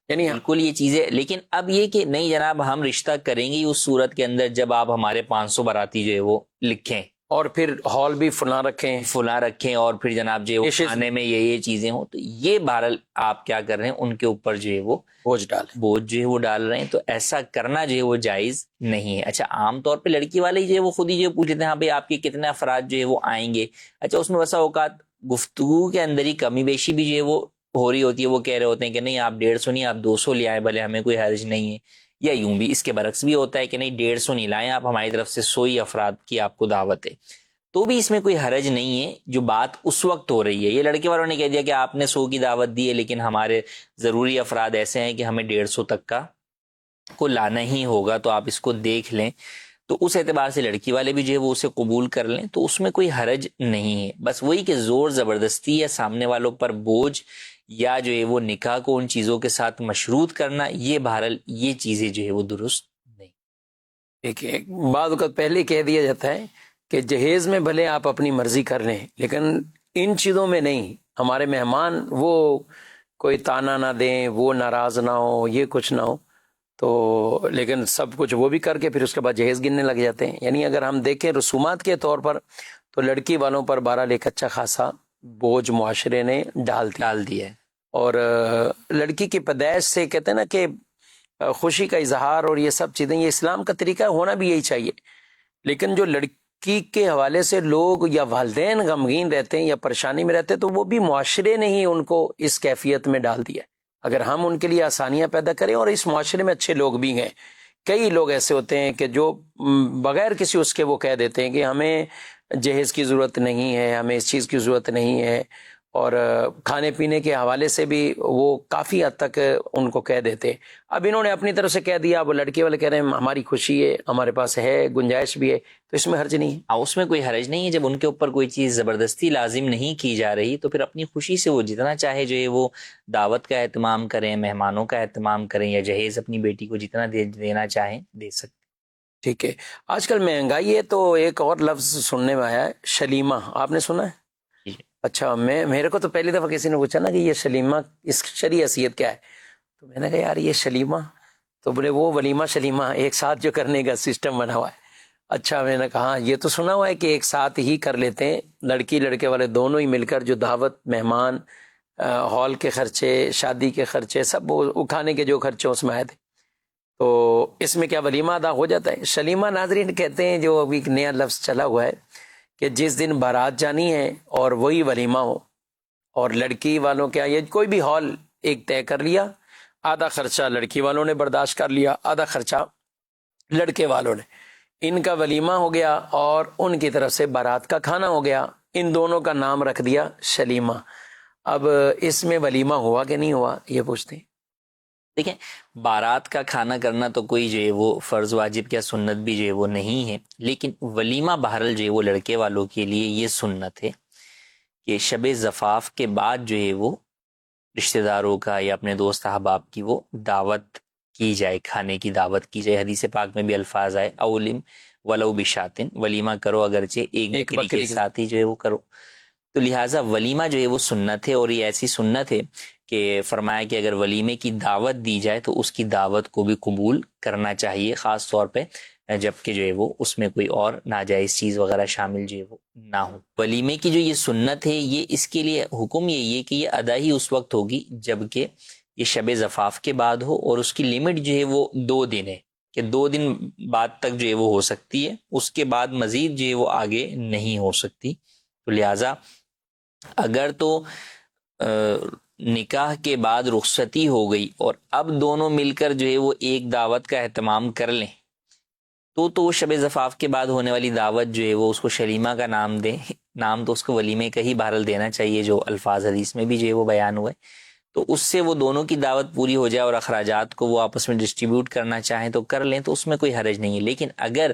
یعنی بالکل یہ چیزیں، لیکن اب یہ کہ نہیں جناب ہم رشتہ کریں گے اس صورت کے اندر جب آپ ہمارے 500 باراتی جو ہے وہ لکھیں
اور پھر ہال بھی فلاں رکھیں
اور پھر جناب جو کھانے میں یہ چیزیں ہوں، تو یہ بہرحال آپ کیا کر رہے ہیں ان کے اوپر جو ہے وہ بوجھ جو ہے وہ ڈال رہے ہیں. تو ایسا کرنا جو ہے وہ جائز نہیں ہے. اچھا عام طور پہ لڑکی والے جو ہے وہ خود ہی جو پوچھ لیتے ہیں ہاں بھائی آپ کے کتنے افراد جو ہے وہ آئیں گے. اچھا اس میں بسا اوقات گفتگو کے اندر ہی کمی بیشی بھی جو ہے وہ ہو رہی ہوتی ہے، وہ کہہ رہے ہوتے ہیں کہ نہیں آپ 150 نہیں آپ 200 لے آئیں بھلے ہمیں کوئی حرج نہیں ہے، یا یوں بھی اس کے برعکس بھی ہوتا ہے کہ نہیں 150 نہیں لائیں آپ ہماری طرف سے 100 ہی افراد کی آپ کو دعوت ہے، تو بھی اس میں کوئی حرج نہیں ہے. جو بات اس وقت ہو رہی ہے یہ لڑکے والوں نے کہہ دیا کہ آپ نے 100 کی دعوت دی ہے لیکن ہمارے ضروری افراد ایسے ہیں کہ ہمیں 150 تک کا کو لانا ہی ہوگا، تو آپ اس کو دیکھ لیں. تو اس اعتبار سے لڑکی والے بھی جو ہے وہ اسے قبول کر لیں تو اس میں کوئی حرج نہیں ہے. بس وہی کہ زور زبردستی یا سامنے والوں پر بوجھ یا جو ہے وہ نکاح کو ان چیزوں کے ساتھ مشروط کرنا، یہ بہرحال یہ چیزیں جو ہے وہ درست نہیں.
دیکھیے بعض اوقات پہلے کہہ دیا جاتا ہے کہ جہیز میں بھلے آپ اپنی مرضی کر لیں لیکن ان چیزوں میں نہیں. ہمارے مہمان وہ کوئی تانا نہ دیں، وہ ناراض نہ ہو، یہ کچھ نہ ہو، تو لیکن سب کچھ وہ بھی کر کے پھر اس کے بعد جہیز گننے لگ جاتے ہیں. یعنی اگر ہم دیکھیں رسومات کے طور پر تو لڑکی والوں پر بہرحال ایک اچھا خاصا بوجھ معاشرے نے ڈال دیا ہے. اور لڑکی کی پیدائش سے کہتے ہیں نا کہ خوشی کا اظہار اور یہ سب چیزیں، یہ اسلام کا طریقہ ہونا بھی یہی چاہیے. لیکن جو لڑکی کے حوالے سے لوگ یا والدین غمگین رہتے ہیں یا پریشانی میں رہتے ہیں تو وہ بھی معاشرے نے ہی ان کو اس کیفیت میں ڈال دیا. اگر ہم ان کے لیے آسانیاں پیدا کریں، اور اس معاشرے میں اچھے لوگ بھی ہیں، کئی لوگ ایسے ہوتے ہیں کہ جو بغیر کسی اس کے وہ کہہ دیتے ہیں کہ ہمیں جہیز کی ضرورت نہیں ہے، ہمیں اس چیز کی ضرورت نہیں ہے، اور کھانے پینے کے حوالے سے بھی وہ کافی حد تک ان کو کہہ دیتے. اب انہوں نے اپنی طرف سے کہہ دیا، اب لڑکے والے کہہ رہے ہیں ہماری خوشی ہے، ہمارے پاس ہے، گنجائش بھی ہے، تو اس میں حرج نہیں ہے.
اس میں کوئی حرج نہیں ہے. جب ان کے اوپر کوئی چیز زبردستی لازم نہیں کی جا رہی تو پھر اپنی خوشی سے وہ جتنا چاہے جو ہے وہ دعوت کا اہتمام کریں، مہمانوں کا اہتمام کریں، یا جہیز اپنی بیٹی کو جتنا دینا چاہیں دے سکتے.
ٹھیک ہے. آج کل مہنگائی ہے تو ایک اور لفظ سننے میں آیا ہے شلیمہ، آپ نے سنا ہے؟ اچھا میرے کو تو پہلی دفعہ کسی نے پوچھا نا کہ یہ شلیمہ اس شرعی حیثیت کیا ہے، تو میں نے کہا یار یہ شلیمہ تو بولے وہ ولیمہ شلیمہ ایک ساتھ جو کرنے کا سسٹم بنا ہوا ہے. اچھا میں نے کہا یہ تو سنا ہوا ہے کہ ایک ساتھ ہی کر لیتے ہیں، لڑکی لڑکے والے دونوں ہی مل کر جو دعوت، مہمان، ہال کے خرچے، شادی کے خرچے، سب وہ کھانے کے جو خرچے اس میں آئے تھے، تو اس میں کیا ولیمہ ادا ہو جاتا ہے؟ شلیمہ ناظرین کہتے ہیں جو ابھی ایک نیا لفظ چلا ہوا ہے کہ جس دن بارات جانی ہے اور وہی ولیمہ ہو، اور لڑکی والوں کیا یہ کوئی بھی ہال ایک طے کر لیا، آدھا خرچہ لڑکی والوں نے برداشت کر لیا، آدھا خرچہ لڑکے والوں نے، ان کا ولیمہ ہو گیا اور ان کی طرف سے بارات کا کھانا ہو گیا، ان دونوں کا نام رکھ دیا شلیمہ. اب اس میں ولیمہ ہوا کہ نہیں ہوا یہ پوچھتے ہیں.
دیکھیں بارات کا کھانا کرنا تو کوئی جو ہے وہ فرض واجب کیا سنت بھی جو ہے وہ نہیں ہے، لیکن ولیمہ بہرحال جو ہے وہ لڑکے والوں کے لیے یہ سنت ہے کہ شب زفاف کے بعد جو ہے وہ رشتہ داروں کا یا اپنے دوست احباب کی وہ دعوت کی جائے، کھانے کی دعوت کی جائے. حدیث پاک میں بھی الفاظ آئے اولم ولو بشاتن، ولیمہ کرو اگرچہ ایک بکری کے ساتھ ہی جو ہے وہ کرو. تو لہٰذا ولیمہ جو ہے وہ سنت ہے، اور یہ ایسی سنت ہے کہ فرمایا کہ اگر ولیمے کی دعوت دی جائے تو اس کی دعوت کو بھی قبول کرنا چاہیے، خاص طور پہ جبکہ جو ہے وہ اس میں کوئی اور ناجائز چیز وغیرہ شامل جو ہے وہ نہ ہو. ولیمے کی جو یہ سنت ہے یہ اس کے لیے حکم یہ کہ یہ ادا ہی اس وقت ہوگی جبکہ یہ شب زفاف کے بعد ہو، اور اس کی لمٹ جو ہے وہ 2 دن ہے کہ 2 دن بعد تک جو ہے وہ ہو سکتی ہے، اس کے بعد مزید جو ہے وہ آگے نہیں ہو سکتی. تو لہٰذا اگر تو نکاح کے بعد رخصتی ہو گئی اور اب دونوں مل کر جو ہے وہ ایک دعوت کا اہتمام کر لیں تو شب زفاف کے بعد ہونے والی دعوت جو ہے وہ اس کو شلیمہ کا نام دیں. نام تو اس کو ولیمے کا ہی بہرحال دینا چاہیے جو الفاظ حدیث میں بھی جو ہے وہ بیان ہوئے، تو اس سے وہ دونوں کی دعوت پوری ہو جائے اور اخراجات کو وہ آپس میں ڈسٹریبیوٹ کرنا چاہیں تو کر لیں، تو اس میں کوئی حرج نہیں ہے. لیکن اگر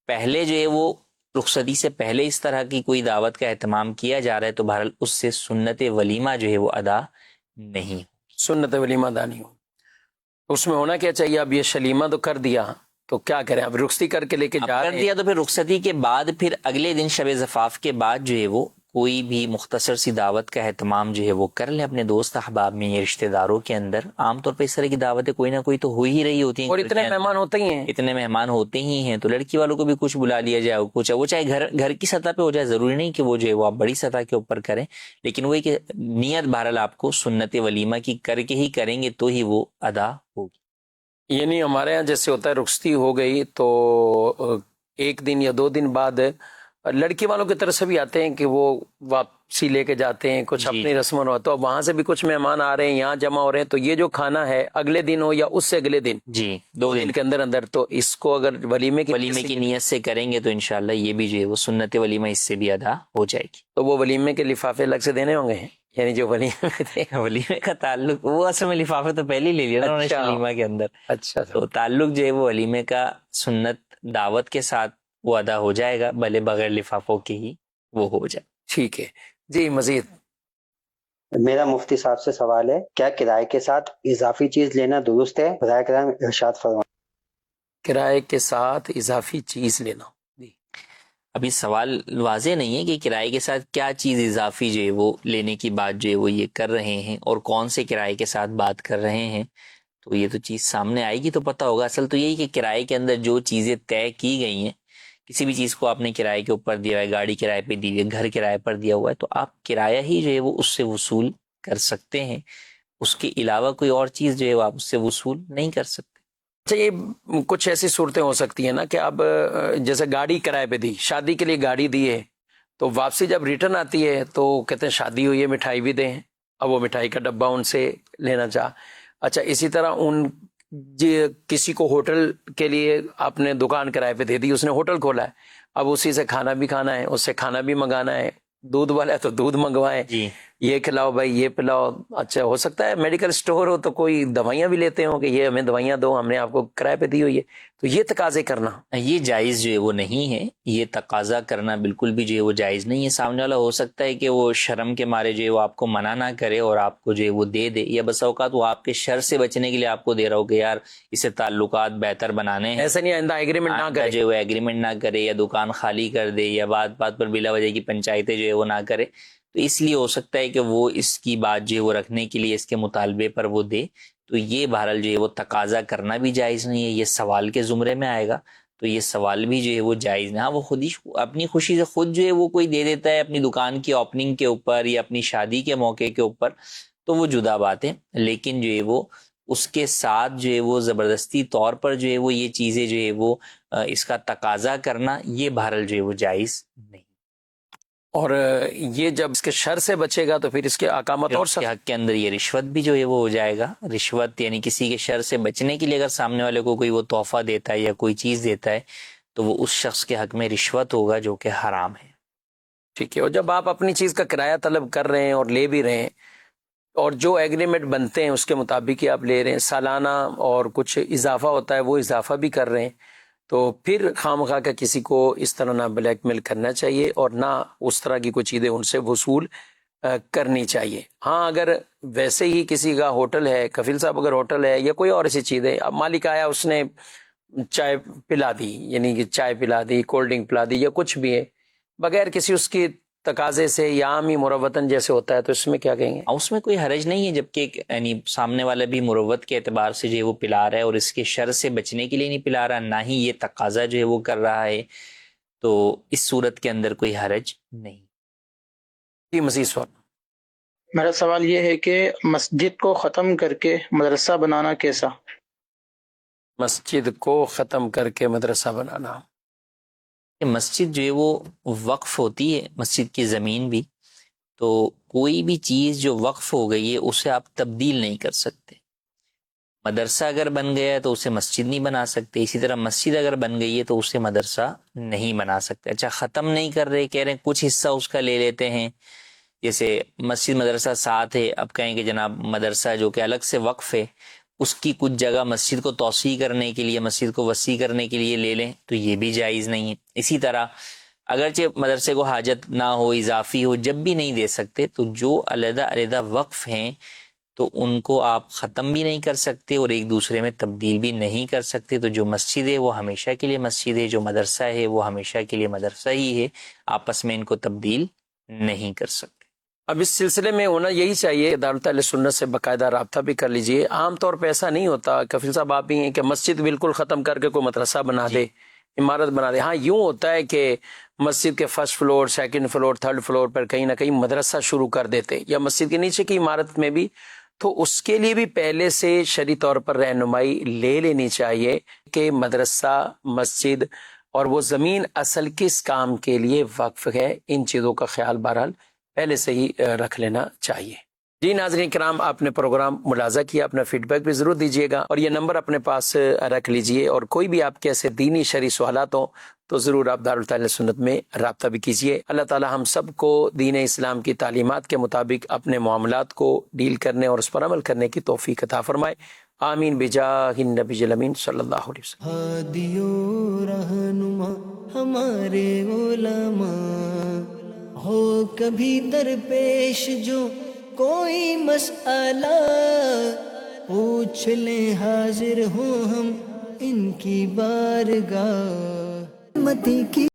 پہلے جو ہے وہ رخصتی سے پہلے اس طرح کی کوئی دعوت کا اہتمام کیا جا رہا ہے تو بہرحال اس سے سنت ولیمہ جو ہے وہ ادا نہیں.
سنت ولیمہ ادا نہیں ہو. اس میں ہونا کیا چاہیے؟ اب یہ شلیمہ تو کر دیا تو کیا کریں؟ اب رخصتی کر کے لے کے
اب
جا
کر
رہے ہیں
دیا تو پھر رخصتی کے بعد پھر اگلے دن شب زفاف کے بعد جو ہے وہ کوئی بھی مختصر سی دعوت کا اہتمام جو ہے وہ کر لیں اپنے دوست احباب میں یا رشتہ داروں کے اندر. عام طور پہ اس طرح کی دعوتیں کوئی نہ کوئی تو ہو ہی رہی ہوتی ہیں,
اور اتنے مہمان ہوتے ہی ہیں.
اتنے مہمان ہوتے ہی ہیں, تو لڑکی والوں کو بھی کچھ بلا لیا جائے, کچھ وہ چاہے گھر کی سطح پہ ہو جائے, ضروری نہیں کہ وہ جو ہے وہ آپ بڑی سطح کے اوپر کریں, لیکن وہی کہ نیت بہرحال آپ کو سنت ولیمہ کی کر کے ہی کریں گے تو ہی وہ ادا ہوگی.
یعنی ہمارے ہاں جیسے ہوتا ہے رخصتی ہو گئی تو ایک دن یا 2 دن بعد لڑکی والوں کی طرف سے بھی آتے ہیں کہ وہ واپسی لے کے جاتے ہیں, کچھ اپنی رسم و رواج, تو وہاں سے بھی کچھ مہمان آ رہے ہیں, یہاں جمع ہو رہے ہیں, تو یہ جو کھانا ہے اگلے دن ہو یا اس سے اگلے دن,
جی 2 دن
کے اندر تو اس کو اگر ولیمے
کی نیت سے کریں گے تو انشاءاللہ یہ بھی جو ہے وہ سنت ولیمہ اس سے بھی ادا ہو جائے گی.
تو وہ ولیمے کے لفافے الگ سے دینے ہوں گے, یعنی جو
ولیمے کا تعلق وہ اصل میں لفافے تو پہلے ہی لے لیا انہوں نے ولیمہ کے اندر.
اچھا,
تو تعلق جو ہے وہ ولیمے کا سنت دعوت کے ساتھ وہ ادا ہو جائے گا, بھلے بغیر لفافوں کے ہی وہ ہو جائے.
ٹھیک ہے جی. مزید
میرا مفتی صاحب سے سوال ہے, کیا کرائے کے ساتھ اضافی چیز لینا درست ہے؟ براہ کرم ارشاد فرمائیں.
کرائے کے ساتھ اضافی چیز لینا,
ابھی سوال واضح نہیں ہے کہ کرائے کے ساتھ کیا چیز اضافی جو ہے وہ لینے کی بات جو ہے وہ یہ کر رہے ہیں اور کون سے کرائے کے ساتھ بات کر رہے ہیں, تو یہ تو چیز سامنے آئے گی تو پتہ ہوگا. اصل تو یہی کہ کرائے کے اندر جو چیزیں طے کی گئی ہیں, کسی بھی چیز کو آپ نے کرائے کے اوپر دیا ہے, گاڑی کرائے پہ دی ہے, گھر کرائے پر دیا ہوا ہے, تو آپ کرایہ ہی جو ہے وہ اس سے وصول کر سکتے ہیں, اس کے علاوہ کوئی اور چیز جو ہے وہ آپ اس سے وصول نہیں کر سکتے.
اچھا, یہ کچھ ایسی صورتیں ہو سکتی ہیں نا کہ اب جیسے گاڑی کرائے پہ دی, شادی کے لیے گاڑی دی ہے, تو واپسی جب ریٹرن آتی ہے تو کہتے ہیں شادی ہوئی ہے, مٹھائی بھی دیں, اب وہ مٹھائی کا ڈبہ ان سے لینا چاہ. اچھا, اسی طرح کسی کو ہوٹل کے لیے آپ نے دکان کرائے پہ دے دی, اس نے ہوٹل کھولا ہے, اب اسی سے کھانا بھی کھانا ہے, اس سے کھانا بھی منگانا ہے, دودھ والا ہے تو دودھ منگوائے, یہ کھلاؤ بھائی, یہ پلاؤ. اچھا, ہو سکتا ہے میڈیکل سٹور ہو تو کوئی دوائیاں بھی لیتے ہوں کہ یہ ہمیں دوائیاں دو, ہم نے آپ کو کرائے پہ دی ہوئی ہے, تو یہ تقاضے کرنا
یہ جائز جو ہے وہ نہیں ہے. یہ تقاضا کرنا بالکل بھی جو ہے وہ جائز نہیں ہے. سامنے والا ہو سکتا ہے کہ وہ شرم کے مارے جو ہے وہ آپ کو منع نہ کرے اور آپ کو جو ہے وہ دے دے, یا بس اوقات وہ آپ کے شر سے بچنے کے لیے آپ کو دے رہا ہو کہ یار اسے تعلقات بہتر بنانے ہیں,
ایسا نہیں آئندہ ایگریمنٹ نہ کرے,
جو ہے وہ ایگریمنٹ نہ کرے, یا دکان خالی کر دے, یا بات پر بلا وجہ کی پنچایتیں جو ہے وہ نہ کرے. تو اس لیے ہو سکتا ہے کہ وہ اس کی بات جو ہے وہ رکھنے کے لیے اس کے مطالبے پر وہ دے, تو یہ بہرحال جو ہے وہ تقاضا کرنا بھی جائز نہیں ہے. یہ سوال کے زمرے میں آئے گا, تو یہ سوال بھی جو ہے وہ جائز نہیں. ہاں, وہ خود ہی اپنی خوشی سے خود جو ہے وہ کوئی دے دیتا ہے اپنی دکان کی اوپننگ کے اوپر یا اپنی شادی کے موقع کے اوپر, تو وہ جدا بات ہے. لیکن جو ہے وہ اس کے ساتھ جو ہے وہ زبردستی طور پر جو ہے وہ یہ چیزیں جو ہے وہ اس کا تقاضا کرنا, یہ بہرحال جو ہے وہ جائز نہیں.
اور یہ جب اس کے شر سے بچے گا تو پھر اس کے احکامات اور
کے حق کے اندر یہ رشوت بھی جو ہے وہ ہو جائے گا. رشوت یعنی کسی کے شر سے بچنے کے لیے اگر سامنے والے کو کوئی وہ تحفہ دیتا ہے یا کوئی چیز دیتا ہے تو وہ اس شخص کے حق میں رشوت ہوگا, جو کہ حرام ہے.
ٹھیک ہے. اور جب آپ اپنی چیز کا کرایہ طلب کر رہے ہیں اور لے بھی رہے ہیں, اور جو ایگریمنٹ بنتے ہیں اس کے مطابق ہی آپ لے رہے ہیں, سالانہ اور کچھ اضافہ ہوتا ہے وہ اضافہ بھی کر رہے ہیں, تو پھر خواہ کا کسی کو اس طرح نہ بلیک میل کرنا چاہیے اور نہ اس طرح کی کوئی چیزیں ان سے وصول کرنی چاہیے. ہاں, اگر ویسے ہی کسی کا ہوٹل ہے, کفیل صاحب اگر ہوٹل ہے یا کوئی اور ایسی چیز ہے, اب مالک آیا اس نے چائے پلا دی, یعنی کہ چائے پلا دی, کولڈ ڈرنک پلا دی یا کچھ بھی ہے, بغیر کسی اس کی تقاضے سے یا عام ہی مروتاً جیسے ہوتا ہے, تو اس میں کیا کہیں گے؟
اس میں کوئی حرج نہیں ہے, جبکہ یعنی سامنے والا بھی مروت کے اعتبار سے جو ہے وہ پلا رہا ہے اور اس کے شر سے بچنے کے لیے نہیں پلا رہا, نہ ہی یہ تقاضا جو ہے وہ کر رہا ہے, تو اس صورت کے اندر کوئی حرج نہیں.
جی مزید سوال.
میرا سوال یہ ہے کہ مسجد کو ختم کر کے مدرسہ بنانا کیسا؟
مسجد کو ختم کر کے مدرسہ بنانا,
مسجد جو ہے وہ وقف ہوتی ہے, مسجد کی زمین بھی, تو کوئی بھی چیز جو وقف ہو گئی ہے اسے آپ تبدیل نہیں کر سکتے. مدرسہ اگر بن گیا ہے تو اسے مسجد نہیں بنا سکتے, اسی طرح مسجد اگر بن گئی ہے تو اسے مدرسہ نہیں بنا سکتے. اچھا, ختم نہیں کر رہے, کہہ رہے ہیں کچھ حصہ اس کا لے لیتے ہیں, جیسے مسجد مدرسہ ساتھ ہے, اب کہیں کہ جناب مدرسہ جو کہ الگ سے وقف ہے اس کی کچھ جگہ مسجد کو توسیع کرنے کے لیے, مسجد کو وسیع کرنے کے لیے لے لیں, تو یہ بھی جائز نہیں ہے. اسی طرح اگرچہ مدرسے کو حاجت نہ ہو, اضافی ہو, جب بھی نہیں دے سکتے, تو جو علیحدہ علیحدہ وقف ہیں تو ان کو آپ ختم بھی نہیں کر سکتے اور ایک دوسرے میں تبدیل بھی نہیں کر سکتے. تو جو مسجد ہے وہ ہمیشہ کے لیے مسجد ہے، جو مدرسہ ہے وہ ہمیشہ کے لیے مدرسہ ہی ہے، آپس میں ان کو تبدیل نہیں کر سکتے.
اب اس سلسلے میں ہونا یہی چاہیے، دارالحکومت اہل سنت سے باقاعدہ رابطہ بھی کر لیجئے. عام طور پہ ایسا نہیں ہوتا، کفیل صاحب آپ بھی ہیں کہ مسجد بالکل ختم کر کے کوئی مدرسہ بنا دے، عمارت بنا دے. ہاں یوں ہوتا ہے کہ مسجد کے first floor, second floor, third floor پر کہیں نہ کہیں مدرسہ شروع کر دیتے، یا مسجد کے نیچے کی عمارت میں بھی. تو اس کے لیے بھی پہلے سے شرعی طور پر رہنمائی لے لینی چاہیے کہ مدرسہ، مسجد اور وہ زمین اصل کس کام کے لیے وقف ہے. ان چیزوں کا خیال بہرحال پہلے سے ہی رکھ لینا چاہیے. جی ناظرین کرام، آپ نے پروگرام ملاحظہ کیا، اپنا فیڈ بیک بھی ضرور دیجیے گا، اور یہ نمبر اپنے پاس رکھ لیجیے، اور کوئی بھی آپ کے ایسے دینی شرعی سوالات ہوں تو ضرور آپ دارالحکومت اہل سنت میں رابطہ بھی کیجیے. اللہ تعالی ہم سب کو دین اسلام کی تعلیمات کے مطابق اپنے معاملات کو ڈیل کرنے اور اس پر عمل کرنے کی توفیق عطا فرمائے. آمین بجاہ النبی الامین صلی اللہ علیہ وسلم.
ہادی و رہنما ہمارے علماء، ہو کبھی درپیش جو کوئی مسئلہ، پوچھ لیں حاضر ہوں ہم ان کی بارگاہ. متی کی